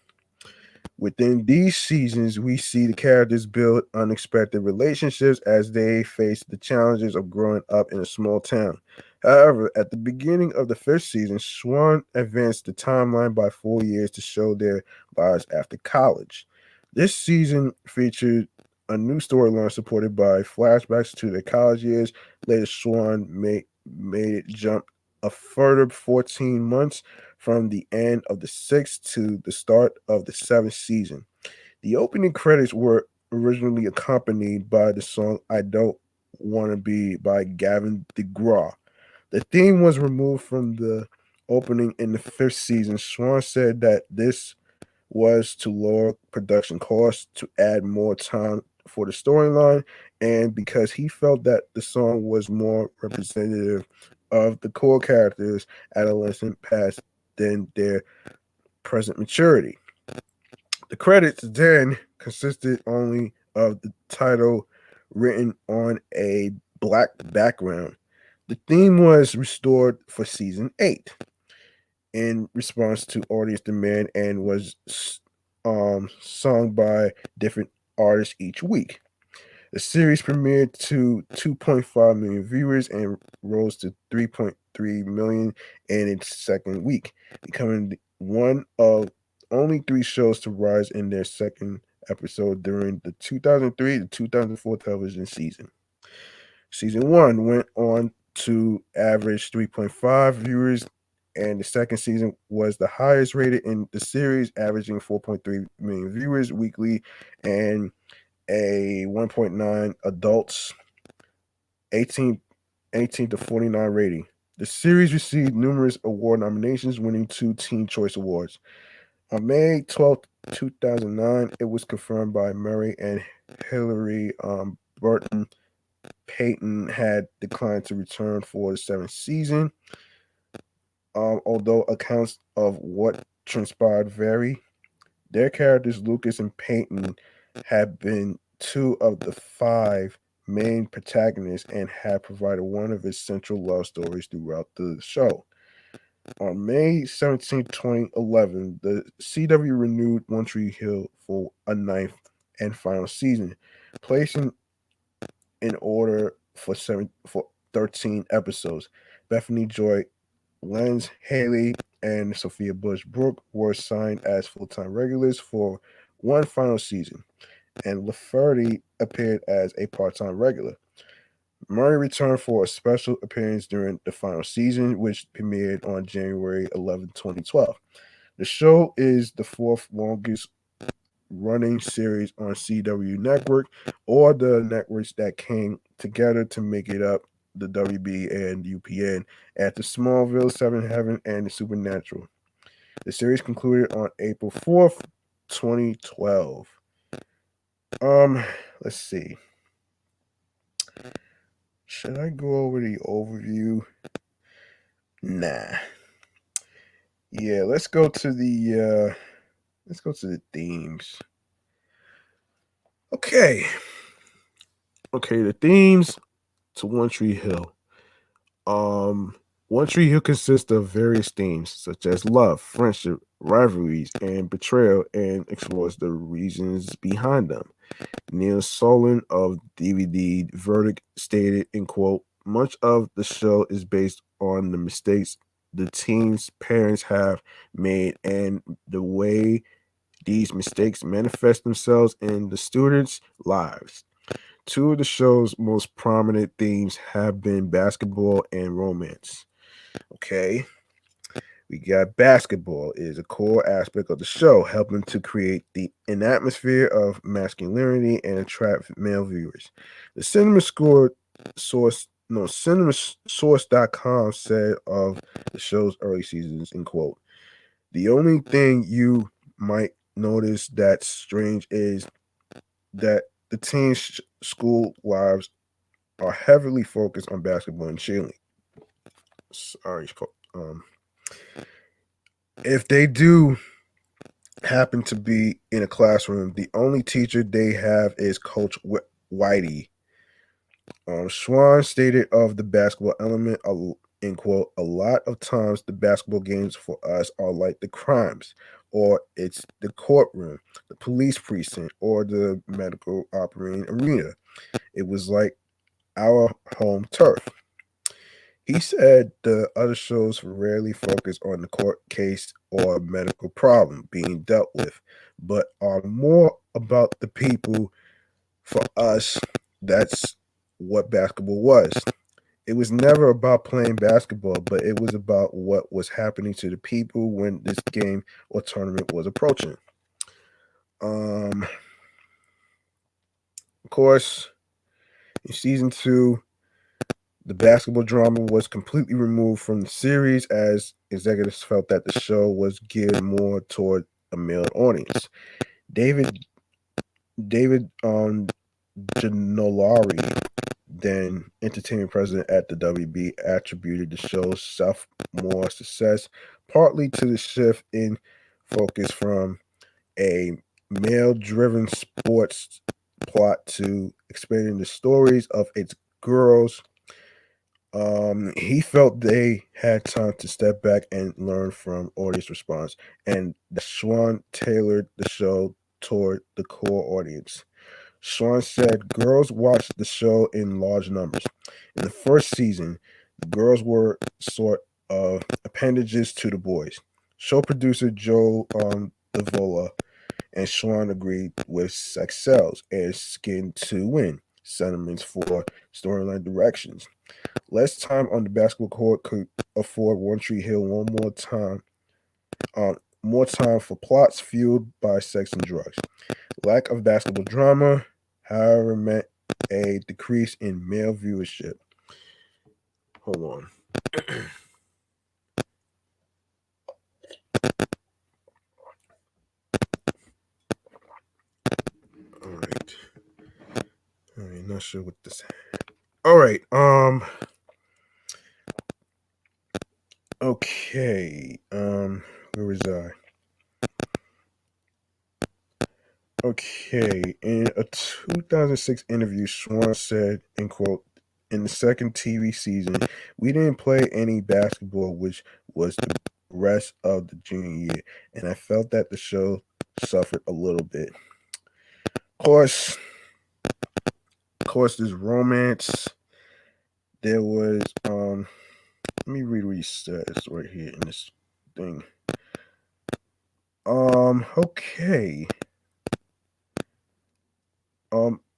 Within these seasons, we see the characters build unexpected relationships as they face the challenges of growing up in a small town. However, at the beginning of the 5th season, Swan advanced the timeline by 4 years to show their lives after college. This season featured a new storyline supported by flashbacks to their college years. Later, Swan made it jump a further 14 months from the end of the 6th to the start of the 7th season. The opening credits were originally accompanied by the song I Don't Wannabe by Gavin DeGraw. The theme was removed from the opening in the fifth season. Swan said that this was to lower production costs, to add more time for the storyline, and because he felt that the song was more representative of the core characters' adolescent past than their present maturity. The credits then consisted only of the title written on a black background. The theme was restored for season 8 in response to audience demand and was sung by different artists each week. The series premiered to 2.5 million viewers and rose to 3.3 million in its second week, becoming one of only 3 shows to rise in their second episode during the 2003 to 2004 television season. Season 1 went on to average 3.5 viewers, and the second season was the highest rated in the series, averaging 4.3 million viewers weekly and a 1.9 adults 18, 18 to 49 rating. The series received numerous award nominations, winning 2 Teen Choice Awards. On May 12th, 2009, it was confirmed by Murray and Hillary Burton Payton had declined to return for the 7th season. Although accounts of what transpired vary, their characters, Lucas and Peyton, have been 2 of the 5 main protagonists and have provided one of its central love stories throughout the show. On May 17, 2011, the CW renewed One Tree Hill for a 9th and final season, placing in order for 13 episodes. Bethany Joy Lenz, Haley, and Sophia Bush Brooke were signed as full-time regulars for one final season, and LaFerty appeared as a part-time regular. Murray returned for a special appearance during the final season, which premiered on January 11, 2012. The show is the 4th longest running series on CW Network, or the networks that came together to make it up, the WB and UPN, after Smallville, Seventh Heaven, and Supernatural. The series concluded on April 4th, 2012. Let's see. Should I go over the overview? Nah. Yeah, let's go to the themes. Okay, the themes to One Tree Hill. One Tree Hill consists of various themes such as love, friendship, rivalries, and betrayal, and explores the reasons behind them. Neil Solon of DVD Verdict stated, in quote, "Much of the show is based on the mistakes the teens' parents have made and the way these mistakes manifest themselves in the students' lives. 2 of the show's most prominent themes have been basketball and romance." Okay. We got basketball is a core aspect of the show, helping to create an atmosphere of masculinity and attract male viewers. The cinema score source, no, cinemasource.com said of the show's early seasons, in quote, "The only thing you might notice that's strange is that the teens' school lives are heavily focused on basketball and cheerleading." Sorry, if they do happen to be in a classroom, the only teacher they have is Coach Whitey. Swan stated of the basketball element, in quote, "A lot of times the basketball games for us are like the crimes, or it's the courtroom, the police precinct, or the medical operating arena. It was like our home turf." He said the other shows rarely focus on the court case or medical problem being dealt with, but are more about the people. For us, that's what basketball was. It was never about playing basketball, but it was about what was happening to the people when this game or tournament was approaching. Of course, In season 2, the basketball drama was completely removed from the series as executives felt that the show was geared more toward a male audience. David David Gianolari, then entertainment president at the WB, attributed the show's sophomore success partly to the shift in focus from a male-driven sports plot to expanding the stories of its girls. He felt they had time to step back and learn from audience response, and that Schwan tailored the show toward the core audience. Schwan said girls watched the show in large numbers. In the first season, the girls were sort of appendages to the boys. Show producer Joe Davola and Schwan agreed with sex sells and Skin to Win sentiments for storyline directions. Less time on the basketball court could afford One Tree Hill more time for plots fueled by sex and drugs. Lack of basketball drama, however, meant a decrease in male viewership. Hold on. All right. All right. Not sure what this. All right. Okay. Where was I? Okay. In a 2006 interview, Swan said, in quote, in the second TV season, we didn't play any basketball, which was the rest of the junior year, and I felt that the show suffered a little bit. Of course, there's romance. There was let me read what he says right here in this thing. Okay.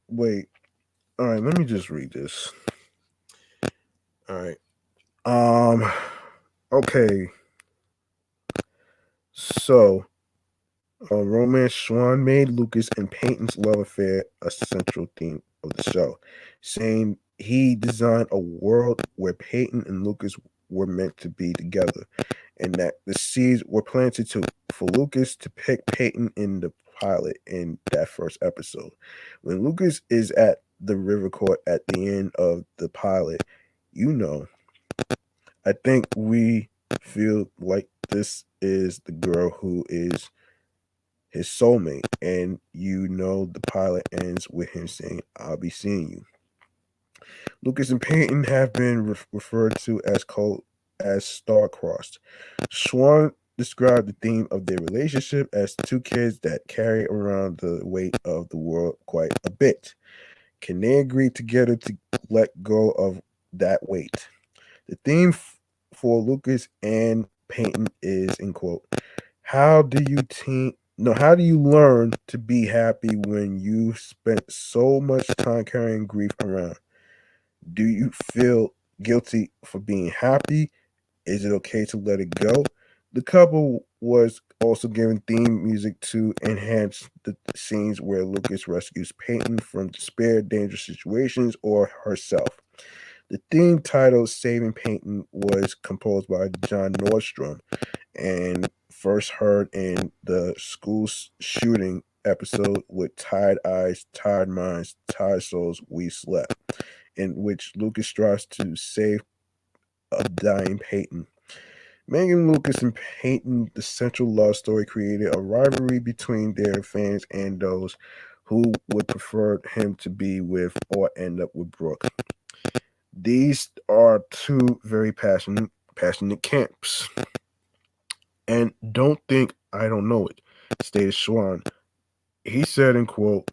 Wait. All right, let me just read this. All right. Okay. So, romance. Schwan made Lucas and Peyton's love affair a central theme of the show, saying he designed a world where Peyton and Lucas were meant to be together, and that the seeds were planted for Lucas to pick Peyton in the pilot in that first episode. When Lucas is at the river court at the end of the pilot, you know, I think we feel like this is the girl who is his soulmate, and the pilot ends with him saying, "I'll be seeing you." Lucas and Peyton have been referred to as star-crossed. Schwan described the theme of their relationship as two kids that carry around the weight of the world quite a bit. Can they agree together to let go of that weight? The theme for Lucas and Peyton is, in quote, how do you how do you learn to be happy when you spent so much time carrying grief around? Do you feel guilty for being happy? Is it okay to let it go? The couple was also given theme music to enhance the scenes where Lucas rescues Peyton from despair, dangerous situations, or herself. The theme titled Saving Peyton was composed by John Nordstrom and first heard in the school shooting episode with Tired Eyes, Tired Minds, Tired Souls, We Slept, in which Lucas strives to save a dying Peyton. Megan Lucas and Peyton, the central love story, created a rivalry between their fans and those who would prefer him to be with or end up with Brooke. These are two very passionate camps. And don't think I don't know it, stated Schwan. He said, in quote,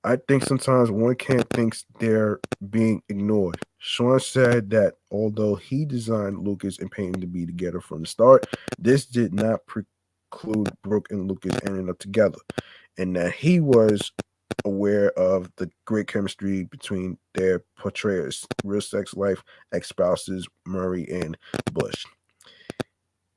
I think sometimes one camp thinks they're being ignored. Schwan said that although he designed Lucas and Peyton to be together from the start, this did not preclude Brooke and Lucas ending up together, and that he was aware of the great chemistry between their portrayers, Real Sex Life ex-spouses Murray and Bush.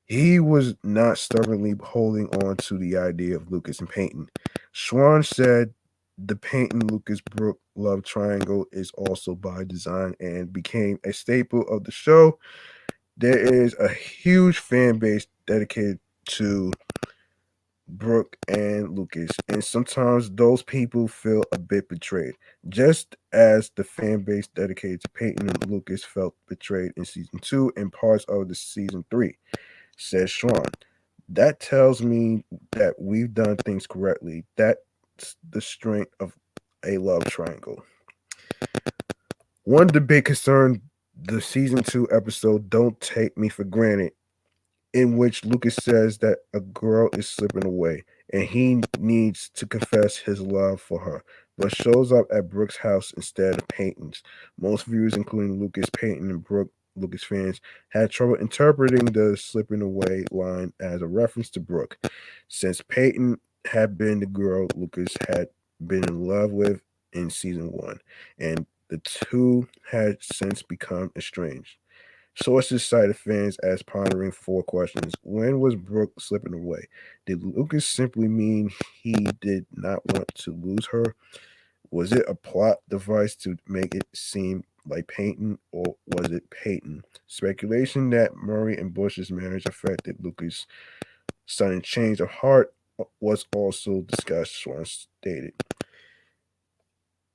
He was not stubbornly holding on to the idea of Lucas and Peyton. Schwan said the Peyton Lucas Brooke love triangle is also by design and became a staple of the show. There is a huge fan base dedicated to Brooke and Lucas, and sometimes those people feel a bit betrayed, just as the fan base dedicated to Peyton and Lucas felt betrayed in season 2 and parts of the season 3, says Sean. That tells me that we've done things correctly. That's the strength of a love triangle. One debate concerned the season 2 episode Don't Take Me for Granted, in which Lucas says that a girl is slipping away and he needs to confess his love for her, but shows up at Brooke's house instead of Peyton's. Most viewers, including Lucas, Peyton, and Brooke, Lucas fans, had trouble interpreting the slipping away line as a reference to Brooke, since Peyton had been the girl Lucas had been in love with in season 1, and the two had since become estranged. Sources cited fans as pondering 4 questions. When was Brooke slipping away? Did Lucas simply mean he did not want to lose her? Was it a plot device to make it seem like Peyton, or was it Peyton? Speculation that Murray and Bush's marriage affected Lucas' sudden change of heart was also discussed, Swan stated.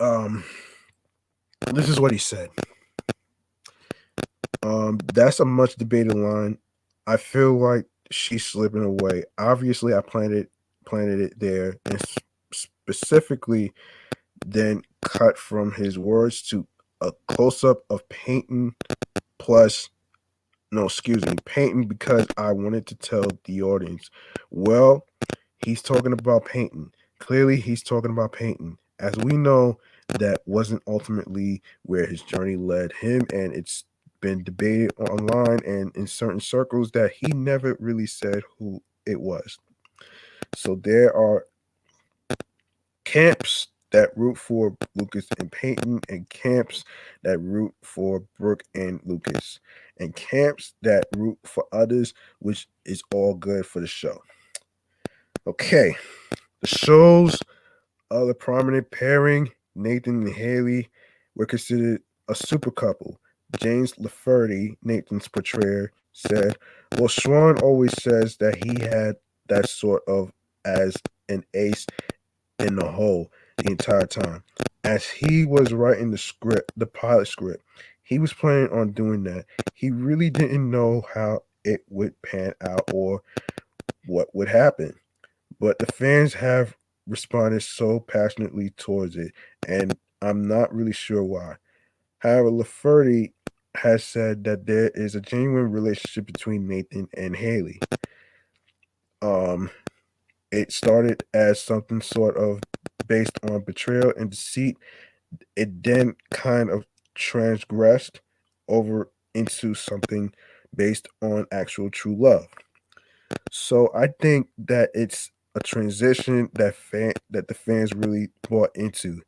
Um, this is what he said. That's a much debated line. I feel like she's slipping away. Obviously, I planted it there, and specifically then cut from his words to a close up of Peyton plus no, excuse me, Peyton, because I wanted to tell the audience. Well, he's talking about Peyton. Clearly, he's talking about Peyton. As we know, that wasn't ultimately where his journey led him, and it's been debated online and in certain circles that he never really said who it was. So there are camps that root for Lucas and Peyton, and camps that root for Brooke and Lucas, and camps that root for others, which is all good for the show. Okay, the show's other prominent pairing, Nathan and Haley, were considered a super couple. James Lafferty, Nathan's portrayer, said, well, Schwan always says that he had that sort of as an ace in the hole the entire time. As he was writing the pilot script, he was planning on doing that. He really didn't know how it would pan out or what would happen. But the fans have responded so passionately towards it, and I'm not really sure why. However, Lafferty has said that there is a genuine relationship between Nathan and Haley. Um, it started as something sort of based on betrayal and deceit. It then kind of transgressed over into something based on actual true love. So I think that it's a transition that the fans really bought into,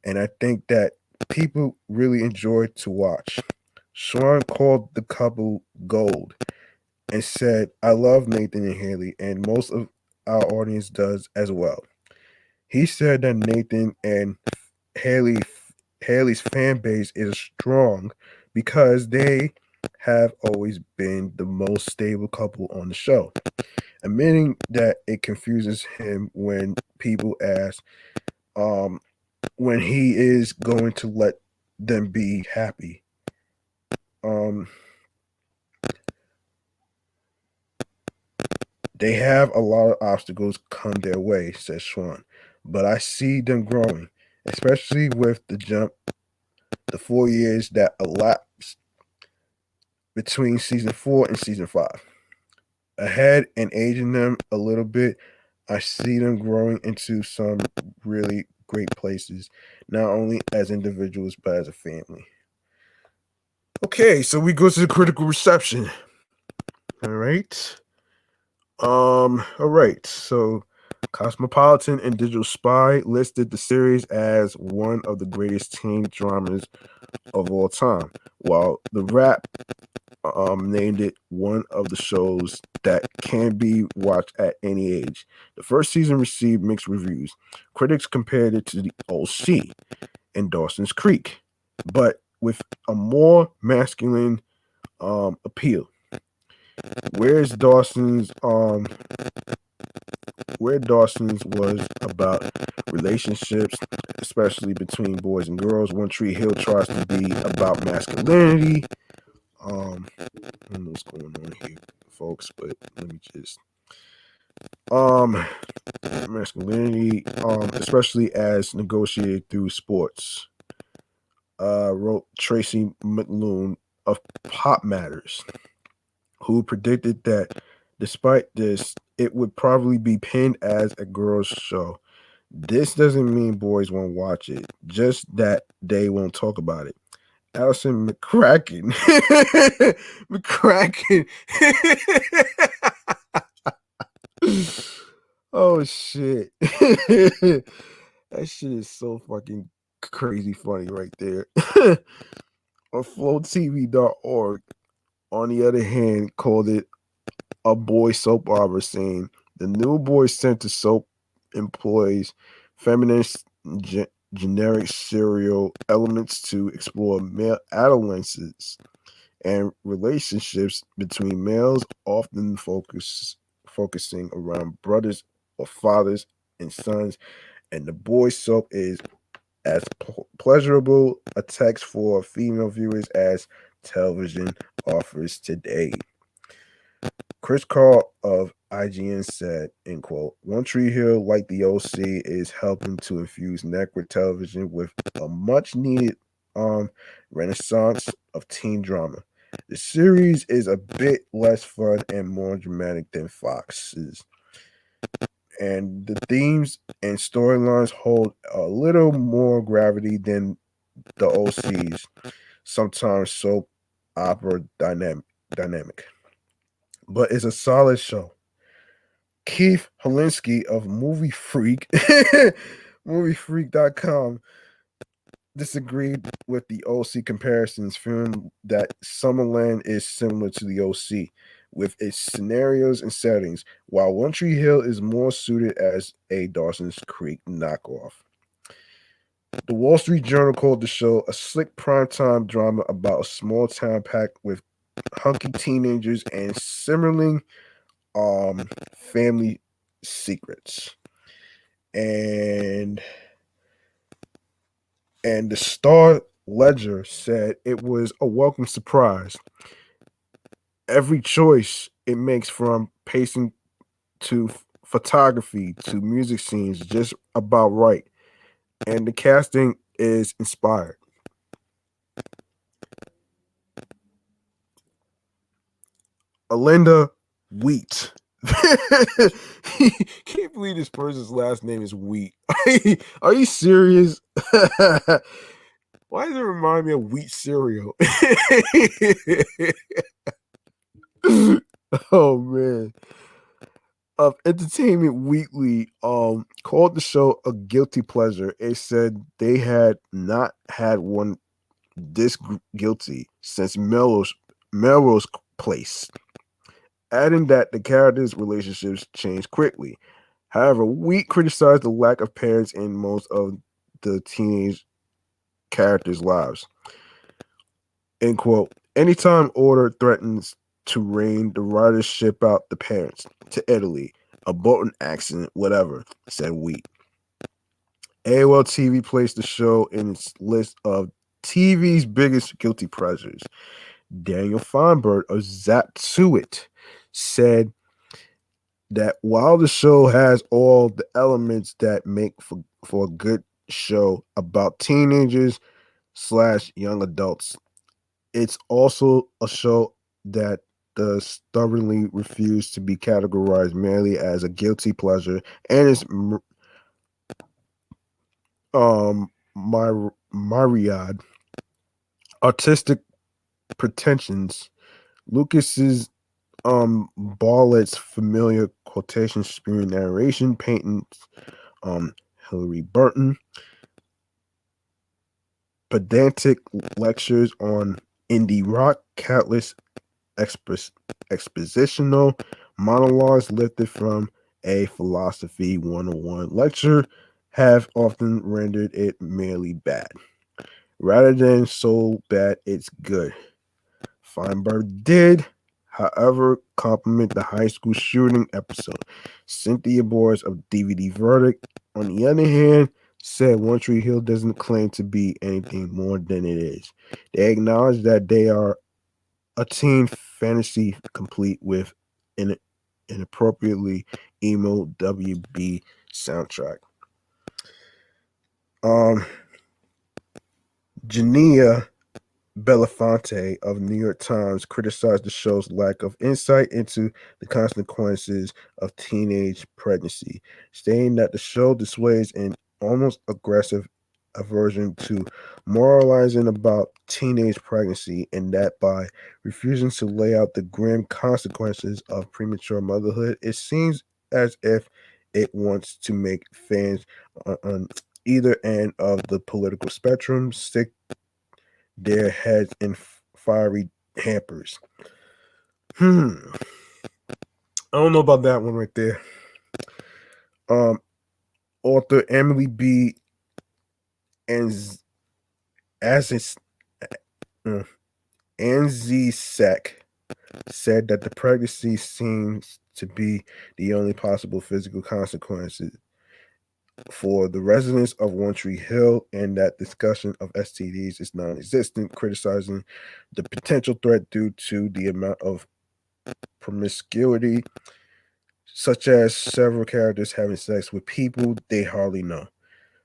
and I think that people really enjoyed to watch. Sean called the couple gold and said, "I love Nathan and Haley, and most of our audience does as well." He said that Nathan and Haley Haley's fan base is strong because they have always been the most stable couple on the show, admitting that it confuses him when people ask um, when he is going to let them be happy. Um, they have a lot of obstacles come their way, says Schwan, but I see them growing, especially with the 4 years that elapsed between season 4 and season 5. Ahead and aging them a little bit, I see them growing into some really great places, not only as individuals but as a family. Okay, so we go to the critical reception. All right. All right. So Cosmopolitan and Digital Spy listed the series as one of the greatest teen dramas of all time, while the Wrap named it one of the shows that can be watched at any age. The first season received mixed reviews. Critics compared it to the OC and Dawson's Creek, but with a more masculine appeal. Whereas Dawson's was about relationships, especially between boys and girls. One Tree Hill tries to be about masculinity. I don't know what's going on here, folks, but let me just masculinity, especially as negotiated through sports. Wrote Tracy McLoone of Pop Matters, who predicted that despite this, it would probably be pinned as a girls' show. This doesn't mean boys won't watch it, just that they won't talk about it. Allison McCracken. McCracken. Oh shit. That shit is so fucking crazy funny right there. On flowtv.org, on the other hand, called it a boy soap opera, saying the new boy center soap employs feminist generic serial elements to explore male adolescence and relationships between males, often focusing around brothers or fathers and sons. And the boy soap is as pleasurable a text for female viewers as television offers today. Chris Carl of IGN said, end quote, One Tree Hill, like the OC, is helping to infuse network television with a much needed renaissance of teen drama. The series is a bit less fun and more dramatic than Fox's, and the themes and storylines hold a little more gravity than the OC's, sometimes soap opera dynamic. But it's a solid show. Keith Holinsky of Movie Freak, moviefreak.com, disagreed with the OC comparisons, feeling that Summerland is similar to the OC with its scenarios and settings, while One Tree Hill is more suited as a Dawson's Creek knockoff. The Wall Street Journal called the show a slick primetime drama about a small town packed with hunky teenagers and simmering family secrets. And the Star Ledger said it was a welcome surprise. Every choice it makes, from pacing to photography to music scenes, just about right. And the casting is inspired. Alinda Wheat. Can't believe this person's last name is Wheat. Are you serious? Why does it remind me of wheat cereal? Oh man. Of Entertainment Weekly called the show a guilty pleasure. It said they had not had one this guilty since Melrose Place, adding that the characters' relationships changed quickly. However, Wheat criticized the lack of parents in most of the teenage characters' lives. End quote. Anytime order threatens to reign, the writers ship out the parents to Italy, abort an accident, whatever, said Wheat. AOL TV placed the show in its list of TV's biggest guilty pleasures. Daniel Feinberg of Zap to It said that while the show has all the elements that make for a good show about teenagers / young adults, it's also a show that does stubbornly refuse to be categorized merely as a guilty pleasure, and its myriad artistic pretensions. Lucas's Ballett's familiar quotation spewing narration paintings, Hilary Burton, pedantic lectures on indie rock, countless expositional monologues lifted from a philosophy 101 lecture have often rendered it merely bad, rather than so bad it's good. Feinberg did, however, compliment the high school shooting episode. Cynthia Boris of DVD Verdict, on the other hand, said One Tree Hill doesn't claim to be anything more than it is. They acknowledge that they are a teen fantasy complete with an inappropriately emo WB soundtrack. Um, Jania Belafonte of New York Times criticized the show's lack of insight into the consequences of teenage pregnancy, stating that the show displays an almost aggressive aversion to moralizing about teenage pregnancy, and that by refusing to lay out the grim consequences of premature motherhood, it seems as if it wants to make fans on either end of the political spectrum stick their heads in fiery hampers. I don't know about that one right there. Author Emily B. and Anzisek said that the pregnancy seems to be the only possible physical consequences for the residents of One Tree Hill, and that discussion of STDs is non-existent, criticizing the potential threat due to the amount of promiscuity, such as several characters having sex with people they hardly know.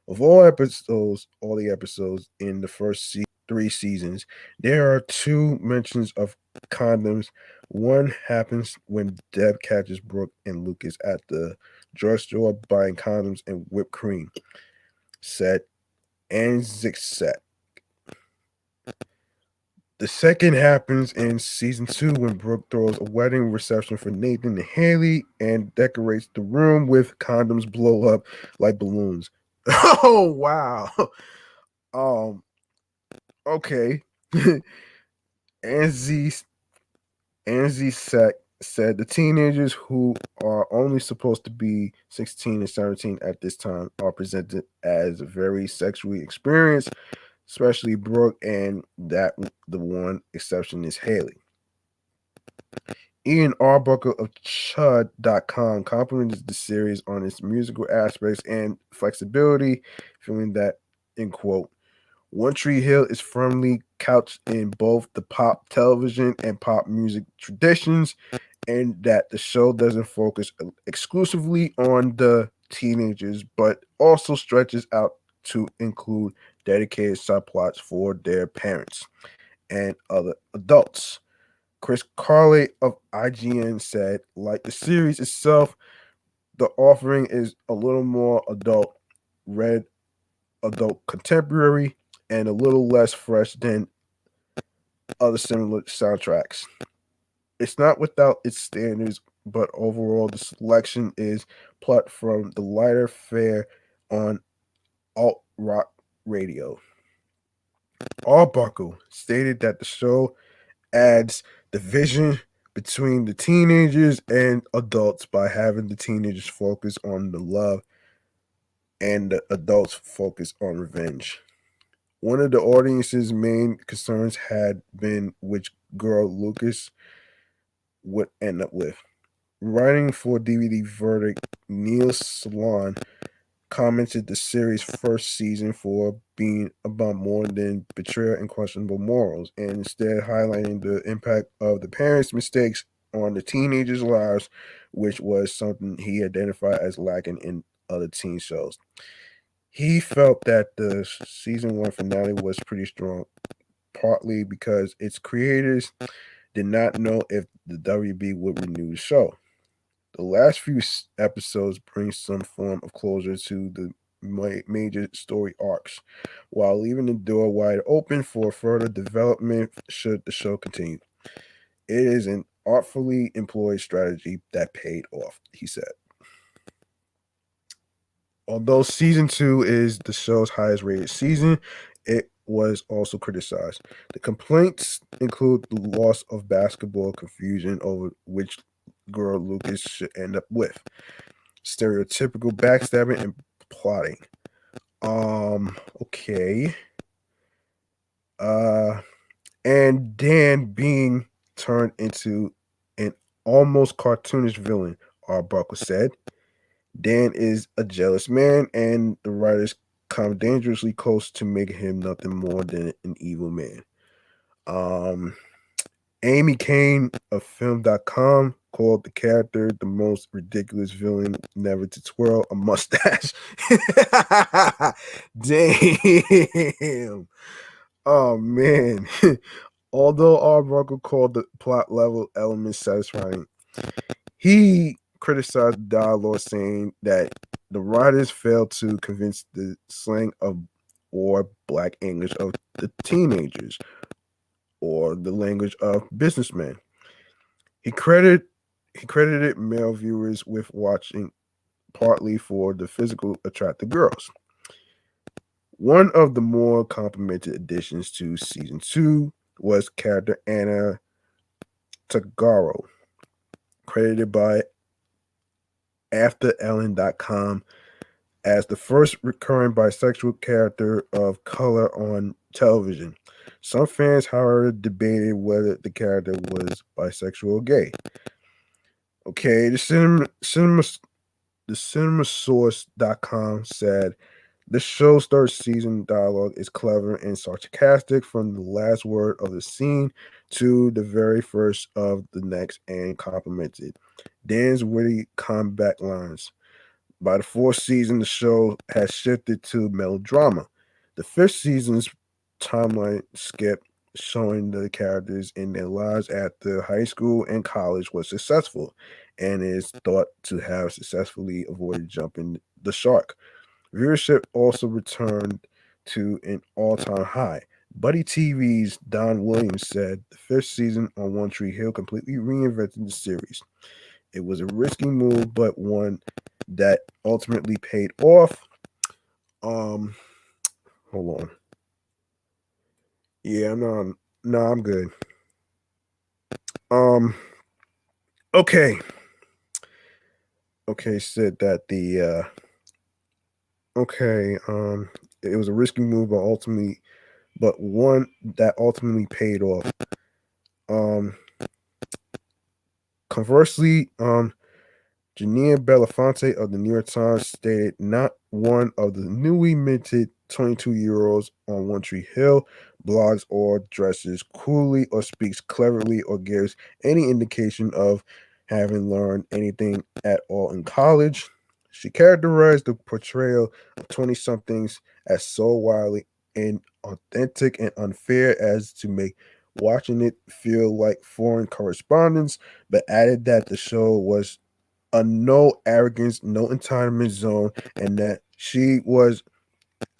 Of all the episodes in the first three seasons, there are two mentions of condoms. One happens when Deb catches Brooke and Lucas at the drugstore buying condoms and whipped cream, said Anzixet. The second happens in season 2 when Brooke throws a wedding reception for Nathan and Haley and decorates the room with condoms blow up like balloons. Oh wow. Okay. Anzi said the teenagers who are only supposed to be 16 and 17 at this time are presented as very sexually experienced, especially Brooke, and that the one exception is Haley. Ian Arbuckle of Chud.com complimented the series on its musical aspects and flexibility, feeling that, in quote, One Tree Hill is firmly couched in both the pop television and pop music traditions, and that the show doesn't focus exclusively on the teenagers, but also stretches out to include dedicated subplots for their parents and other adults. Chris Carley of IGN said, like the series itself, the offering is a little more adult contemporary, and a little less fresh than other similar soundtracks. It's not without its standards, but overall the selection is plucked from the lighter fare on alt rock radio. Arbuckle stated that the show adds division between the teenagers and adults by having the teenagers focus on the love and the adults focus on revenge. One of the audience's main concerns had been which girl Lucas would end up with. Writing for DVD Verdict, Neil Salon commented the series' first season for being about more than betrayal and questionable morals, and instead highlighting the impact of the parents' mistakes on the teenagers' lives, which was something he identified as lacking in other teen shows. He felt that the season 1 finale was pretty strong, partly because its creators did not know if the WB would renew the show. The last few episodes bring some form of closure to the major story arcs, while leaving the door wide open for further development should the show continue. It is an artfully employed strategy that paid off, he said. Although season 2 is the show's highest rated season, it was also criticized. The complaints include the loss of basketball, confusion over which girl Lucas should end up with, stereotypical backstabbing, and plotting. Okay. Uh, and Dan being turned into an almost cartoonish villain, Arbuckle said. Dan is a jealous man, and the writers come dangerously close to making him nothing more than an evil man. Um, Amy Kane of film.com called the character the most ridiculous villain never to twirl a mustache. Damn. Oh man. Although Arbuckle called the plot level elements satisfying, he criticized the dialogue, saying that the writers failed to convince the slang of or black English of the teenagers or the language of businessmen. He credited he credited male viewers with watching partly for the physical attractive girls. One of the more complimented additions to season 2 was character Anna Tagaro, credited by AfterEllen.com as the first recurring bisexual character of color on television. Some fans, however, debated whether the character was bisexual or gay. Okay, the cinemasource.com said the show's third season dialogue is clever and sarcastic from the last word of the scene to the very first of the next, and complimented Dan's witty comeback lines. By the fourth season, the show has shifted to melodrama. The fifth season's timeline skip showing the characters in their lives after high school and college was successful and is thought to have successfully avoided jumping the shark. Viewership also returned to an all-time high. Buddy TV's Don Williams said the fifth season on One Tree Hill completely reinvented the series. It was a risky move, but one that ultimately paid off. Um, Hold on. Yeah, no, I'm good. Um, okay, said that okay, it was a risky move, but one that ultimately paid off. Um, Conversely, Janine Belafonte of the New York Times stated not one of the newly minted 22-year-olds on One Tree Hill blogs or dresses coolly or speaks cleverly or gives any indication of having learned anything at all in college. She characterized the portrayal of 20 somethings as so wildly inauthentic and unfair as to make watching it feel like foreign correspondence, but added that the show was a no arrogance, no entitlement zone, and that she was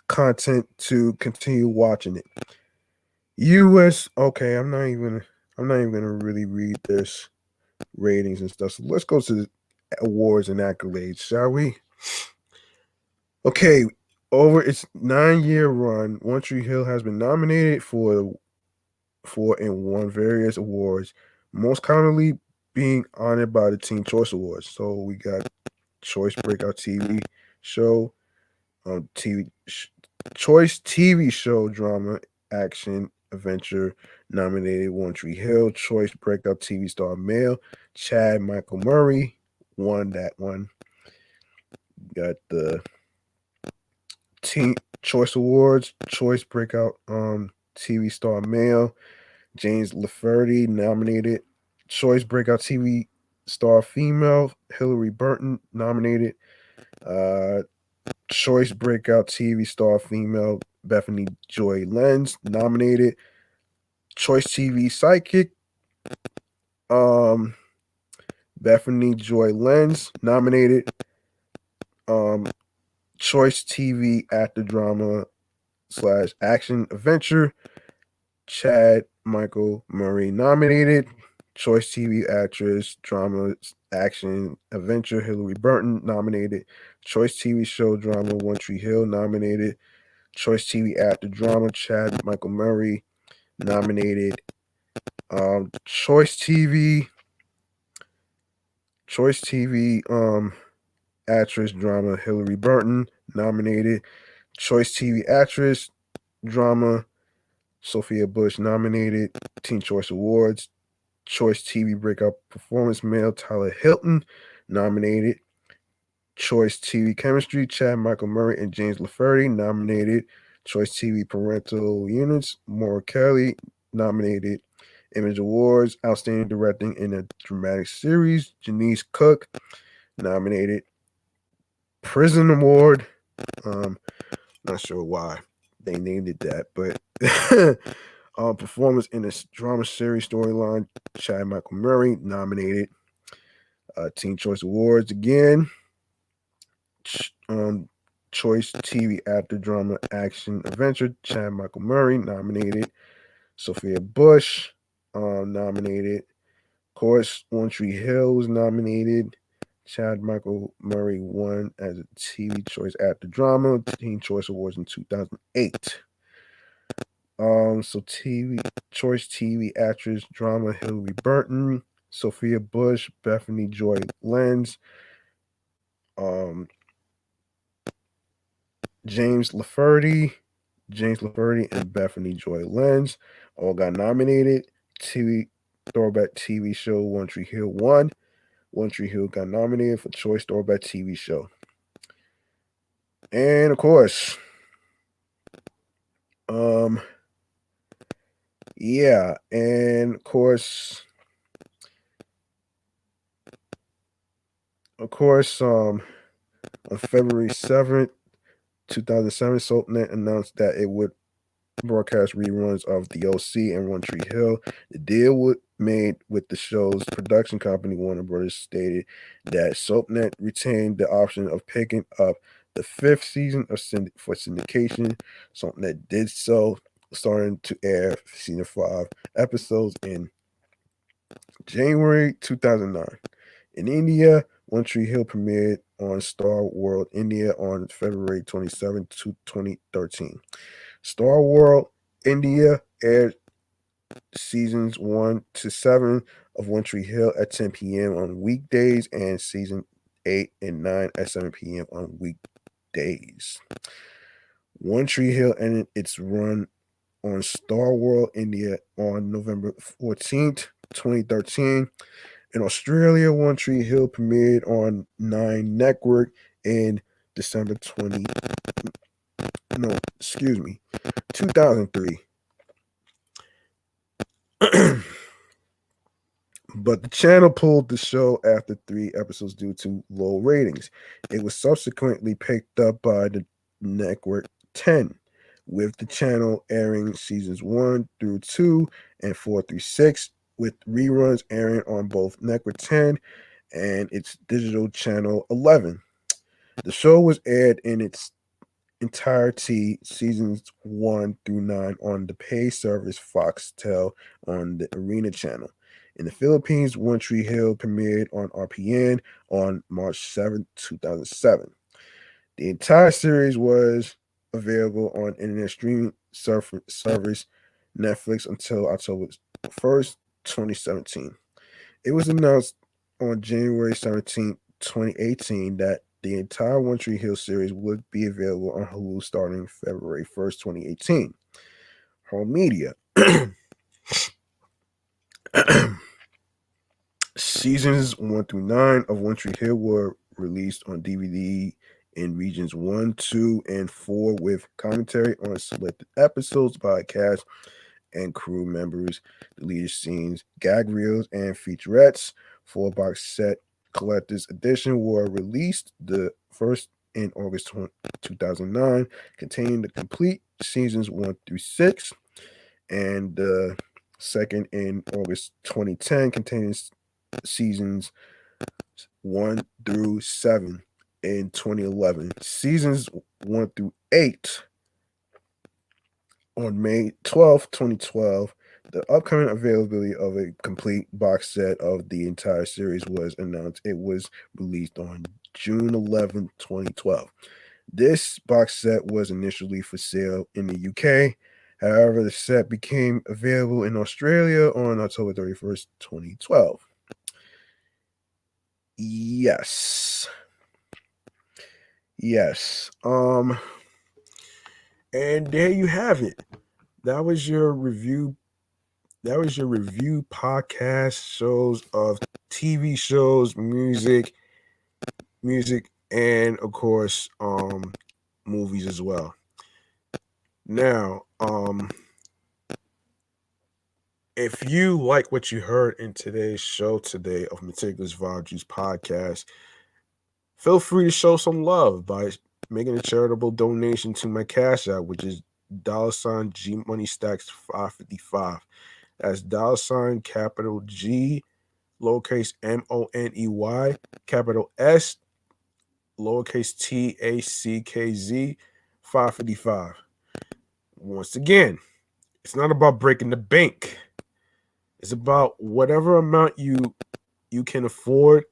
content to continue watching it. US, okay, I'm not even gonna really read this ratings and stuff. So let's go to the awards and accolades, shall we? Okay, over its 9-year run, One Tree Hill has been nominated for and won various awards, most commonly being honored by the Teen Choice Awards. So we got Choice Breakout TV Show, TV Choice TV Show Drama Action Adventure nominated One Tree Hill. Choice Breakout TV Star Male Chad Michael Murray won that one. Got the Teen Choice Awards. Choice Breakout TV Star Male James Lafferty nominated. Choice Breakout TV Star Female Hillary Burton nominated. Choice Breakout TV Star Female Bethany Joy Lenz nominated. Choice TV Psychic Bethany Joy Lenz nominated. Choice TV Actor Drama / Action Adventure Chad Michael Murray nominated. Choice TV Actress Drama Action Adventure Hillary Burton nominated. Choice TV Show Drama One Tree Hill nominated. Choice TV Actor Drama, Chad Michael Murray, nominated. Choice TV Actress Drama, Hillary Burton, nominated. Choice TV Actress Drama, Sophia Bush, nominated. Teen Choice Awards, Choice TV Breakout Performance Male, Tyler Hilton, nominated. Choice TV Chemistry, Chad Michael Murray and James Lafferty, nominated. Choice TV Parental Units, Maura Kelly, nominated. Image Awards, Outstanding Directing in a Dramatic Series, Janice Cook, nominated. Prison Award, not sure why they named it that, but performance in a drama series storyline, Chad Michael Murray, nominated. Teen Choice Awards again. Choice TV Actor Drama Action Adventure, Chad Michael Murray, nominated. Sophia Bush, nominated. Of course, One Tree Hill was nominated. Chad Michael Murray won as a TV Choice Actor Drama, Teen Choice Awards in 2008. So Choice TV Actress Drama, Hillary Burton, Sophia Bush, Bethany Joy Lenz, James Lafferty, and Bethany Joy Lenz all got nominated. Throwback TV show One Tree Hill won. One Tree Hill got nominated for Choice Throwback TV Show. And of course, yeah, and of course, on February 7th, 2007, SoapNet announced that it would broadcast reruns of The OC and One Tree Hill. The deal made with the show's production company, Warner Brothers, stated that SoapNet retained the option of picking up the fifth season for syndication. SoapNet did so, starting to air season 5 episodes in January 2009. In India, One Tree Hill premiered on Star World India on February 27, 2013. Star World India aired seasons 1 to 7 of One Tree Hill at 10 p.m. on weekdays and season 8 and 9 at 7 p.m. on weekdays. One Tree Hill ended its run on Star World India on November 14th, 2013. In Australia, One Tree Hill premiered on 9 Network in December 2003. But the channel pulled the show after 3 episodes due to low ratings. It was subsequently picked up by the Network 10, with the channel airing seasons 1 through 2 and 4 through 6, with reruns airing on both Network 10 and its digital channel 11. The show was aired in its entirety, seasons 1 through 9, on the pay service Foxtel on the Arena channel. In the Philippines, One Tree Hill premiered on RPN on March 7, 2007. The entire series was available on internet streaming service Netflix until October 1st, 2017. It was announced on January 17, 2018 that the entire One Tree Hill series would be available on Hulu starting February 1st, 2018. Home media. Seasons 1 through 9 of One Tree Hill were released on DVD in regions 1, 2, and 4 with commentary on selected episodes by cast and crew members, deleted scenes, gag reels, and featurettes. 4-box set collector's edition were released, the first in August 2009, containing the complete seasons 1 through 6, and the second in August 2010, containing seasons 1 through 7 in 2011. Seasons 1 through 8 on May 12, 2012. The upcoming availability of a complete box set of the entire series was announced. It was released on June 11, 2012. This box set was initially for sale in the UK. However, the set became available in Australia on October 31st, 2012. Yes. Yes. And there you have it. That was your review. That was your review podcast shows of TV shows, music, and of course, movies as well. Now, if you like what you heard in today's show today of Meticulous Vibe Juice Podcast, feel free to show some love by making a charitable donation to my Cashapp, which is $G Money Stacks 555. That's capital G, lowercase MONEY, capital S, lowercase TACKZ 555. Once again, it's not about breaking the bank. It's about whatever amount you can afford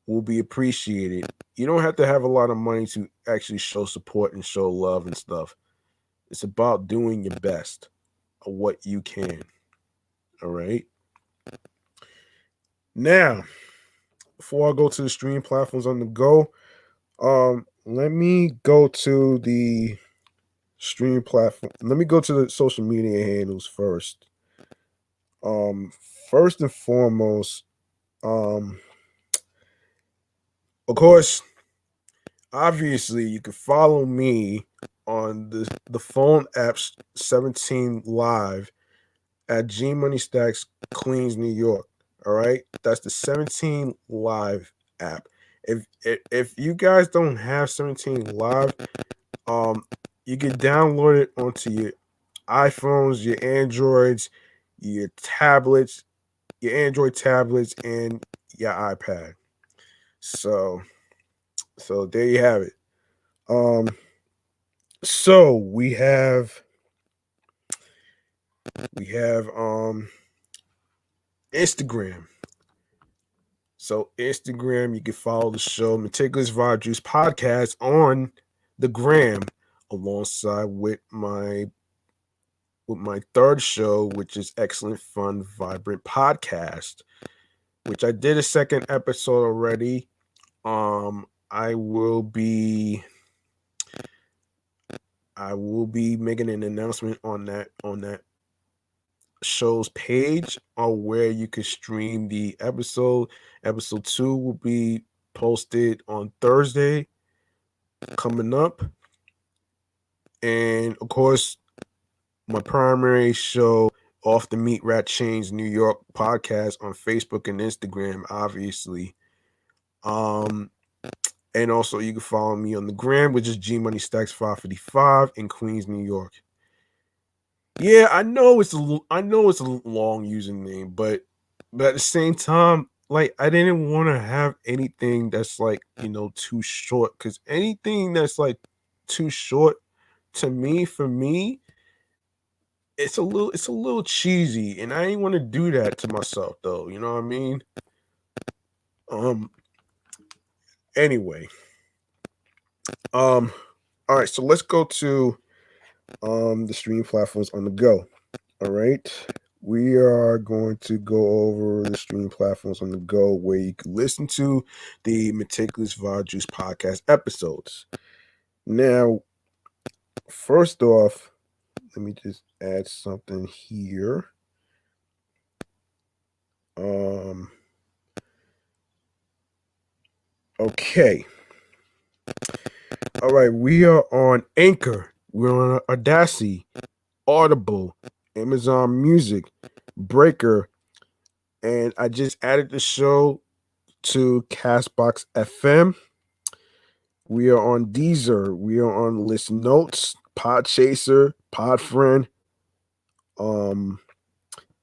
will be appreciated. You don't have to have a lot of money to actually show support and show love and stuff. It's about doing your best of what you can. All right. Now, before I go to the stream platforms on the go, let me go to the stream platform. Let me go to the social media handles first. First and foremost, of course, obviously you can follow me on the phone apps 17 live at G Money Stacks Queens, New York. All right, that's the 17 live app. If you guys don't have 17 live, you can download it onto your iPhones, your Androids, your tablets, your Android tablets, and your iPad. So there you have it. So we have Instagram. So Instagram, you can follow the show Meticulous Vibe Juice Podcast on the gram, alongside with my third show, which is Excellent Fun Vibrant Podcast, which I did a second episode already. I will be making an announcement on that show's page on where you can stream the episode. Episode 2 will be posted on Thursday coming up. And of course, my primary show, Off the Meat Rat Chains New York podcast on Facebook and Instagram, obviously. And also you can follow me on the gram, which is G Money Stacks 555 in Queens, New York. Yeah, I know it's a long username, but at the same time, like, I didn't want to have anything that's like, too short, because anything that's like too short for me, it's a little cheesy, and I ain't want to do that to myself, though. You know what I mean? Anyway, all right, so let's go to the stream platforms on the go. All right, we are going to go over the stream platforms on the go where you can listen to the Meticulous Vibe Juice podcast episodes. Now, first off, let me just add something here. Okay. All right, we are on Anchor. We're on Audacity, Audible, Amazon Music, Breaker, and I just added the show to Castbox FM. We are on Deezer. We are on Listen Notes, Podchaser, Podfriend.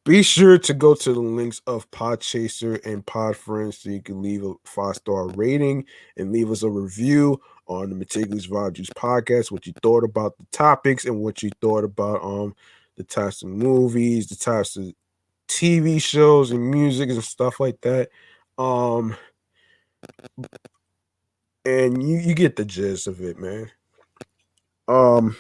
Be sure to go to the links of Podchaser and Podfriend so you can leave a 5-star rating and leave us a review on the Meticulous Vibe Juice Podcast, what you thought about the topics and what you thought about the types of movies, the types of TV shows and music and stuff like that. and you get the gist of it, man. Um,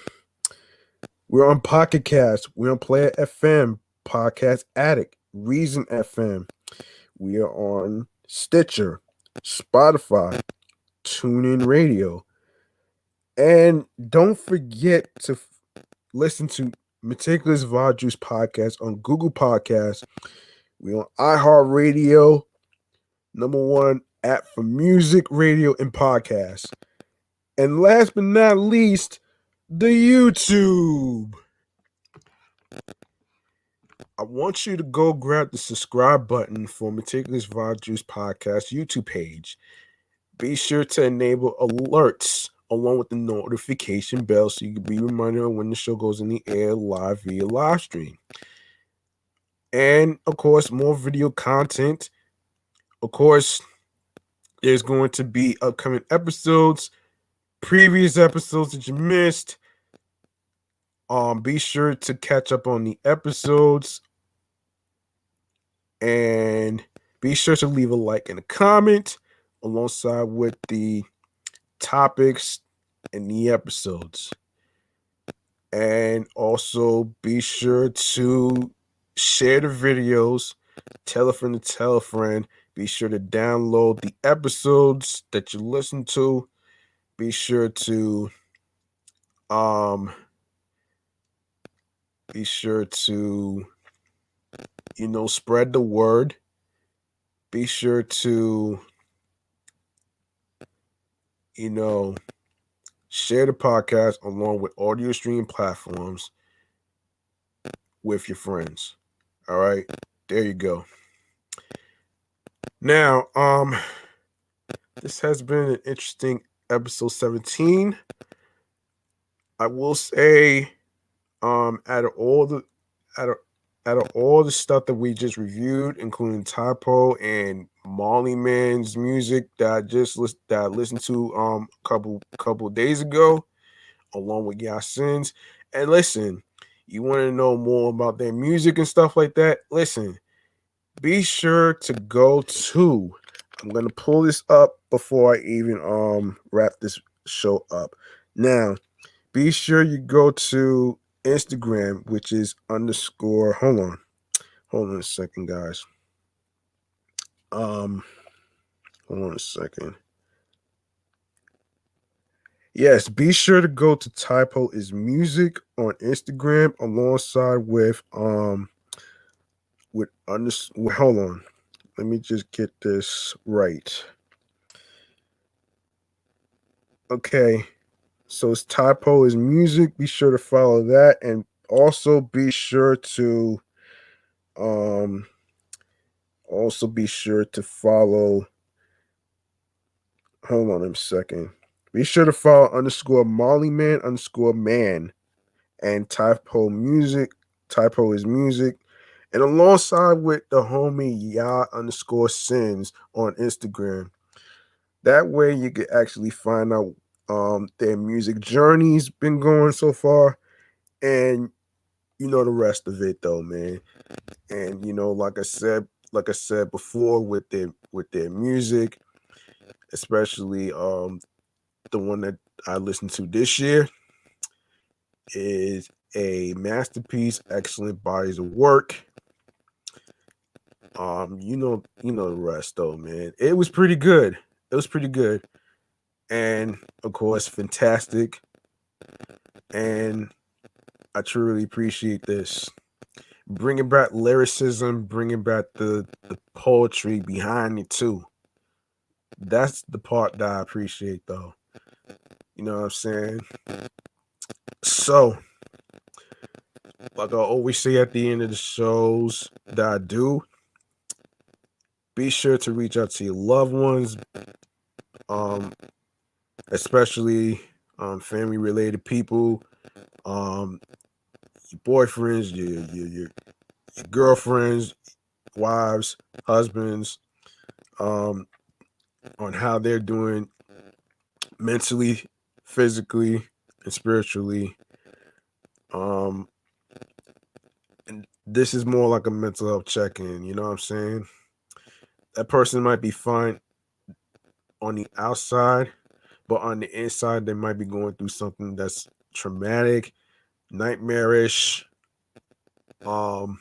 we're on Pocket Cast, we're on Player FM, Podcast Addict, Reason FM. We are on Stitcher, Spotify, TuneIn Radio, and don't forget to listen to Meticulous Vibe Juice Podcast on Google Podcasts. We on iHeartRadio, #1 app for music, radio, and podcasts. And last but not least, the YouTube. I want you to go grab the subscribe button for Meticulous Vibe Juice Podcast YouTube page. Be sure to enable alerts along with the notification bell so you can be reminded of when the show goes in the air live via live stream. And of course, more video content. Of course, there's going to be upcoming episodes, previous episodes that you missed. Be sure to catch up on the episodes, and be sure to leave a like and a comment alongside with the topics in the episodes. And also be sure to share the videos, tell a friend to tell a friend. Be sure to download the episodes that you listen to. Be sure to spread the word. Be sure to share the podcast along with audio streaming platforms with your friends. All right, there you go. Now, this has been an interesting episode 17. I will say, out of all the stuff that we just reviewed, including Typoe and Marley Man's music that I listened to a couple days ago, along with Yasin's. And listen, you want to know more about their music and stuff like that? Listen, be sure to go to. I'm gonna pull this up before I even wrap this show up. Now, be sure you go to Instagram, which is underscore. Hold on a second, guys. Hold on a second. Yes, be sure to go to Typoe is Music on Instagram alongside with hold on. Let me just get this right. Okay. So it's Typoe is Music. Be sure to follow that, and also be sure to follow. Hold on a second. Be sure to follow underscore Marley Man underscore man and Typoe Music. Typoe is Music. And alongside with the homie Ya underscore Sins on Instagram. That way you can actually find out their music journey's been going so far. And you know the rest of it though, man. And like I said before with their music, especially the one that I listened to this year is a masterpiece, excellent bodies of work. You know the rest though, man. It was pretty good. And of course, fantastic. And I truly appreciate this. Bringing back lyricism, bringing back the poetry behind it too. That's the part that I appreciate though. You know what I'm saying? So, like I always say at the end of the shows that I do, be sure to reach out to your loved ones, especially family related people, your boyfriends, your girlfriends, wives, husbands, on how they're doing mentally, physically, and spiritually. And this is more like a mental health check-in, you know what I'm saying? That person might be fine on the outside, but on the inside they might be going through something that's traumatic, nightmarish, um,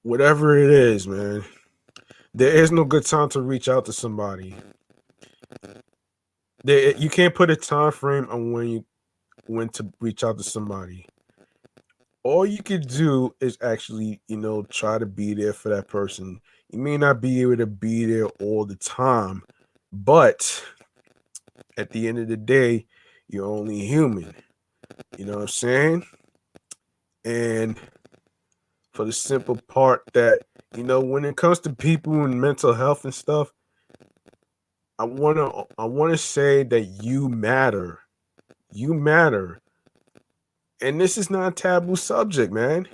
whatever it is, man. There is no good time to reach out to somebody. You can't put a time frame on when to reach out to somebody. All you could do is actually, try to be there for that person. You may not be able to be there all the time, but at the end of the day, you're only human. You know what I'm saying? And for the simple part that, when it comes to people and mental health and stuff, I wanna say that you matter. You matter. And this is not a taboo subject, man.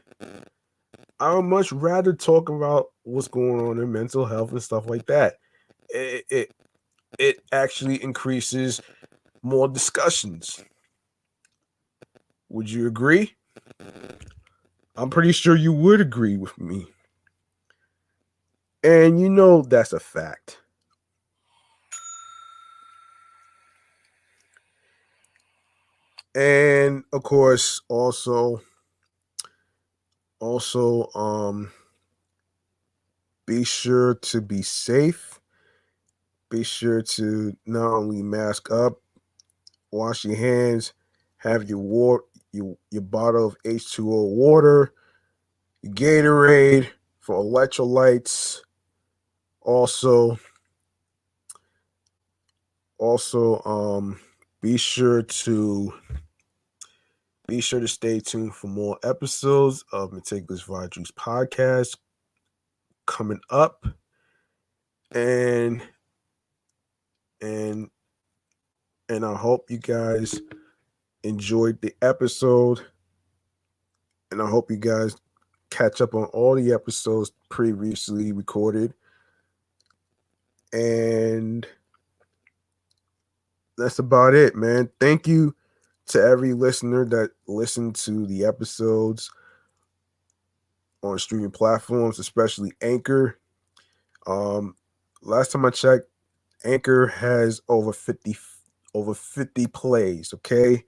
I would much rather talk about what's going on in mental health and stuff like that. It actually increases more discussions. Would you agree? I'm pretty sure you would agree with me. And that's a fact. And of course, also, be sure to be safe. Be sure to not only mask up, wash your hands, have your bottle of H2O water, your Gatorade for electrolytes. Also, also, be sure to stay tuned for more episodes of Meticulous Vibe Juice Podcast coming up. And and and I hope you guys enjoyed the episode. And I hope you guys catch up on all the episodes previously recorded. And that's about it, man. Thank you to every listener that listened to the episodes on streaming platforms, especially Anchor. Um, Last time I checked, Anchor has over 50 plays. Okay,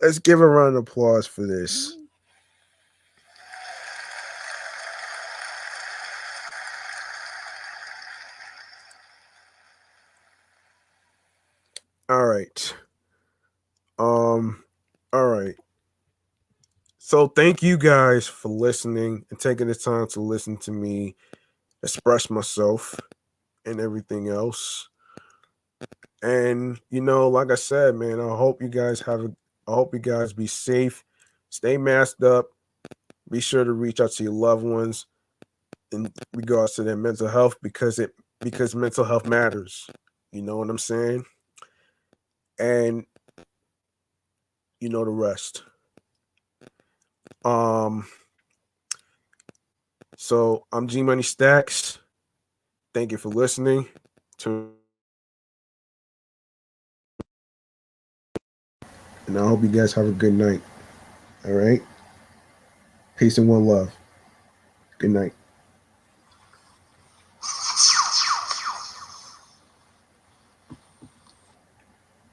let's give a round of applause for this. All right. All right. So thank you guys for listening and taking the time to listen to me express myself and everything else. And like I said, man, I hope you guys be safe, stay masked up, be sure to reach out to your loved ones in regards to their mental health because mental health matters. You know what I'm saying? And you know the rest. Um so I'm G Money Stacks. Thank you for listening to, and I hope you guys have a good night. All right. Peace and one love. Good night.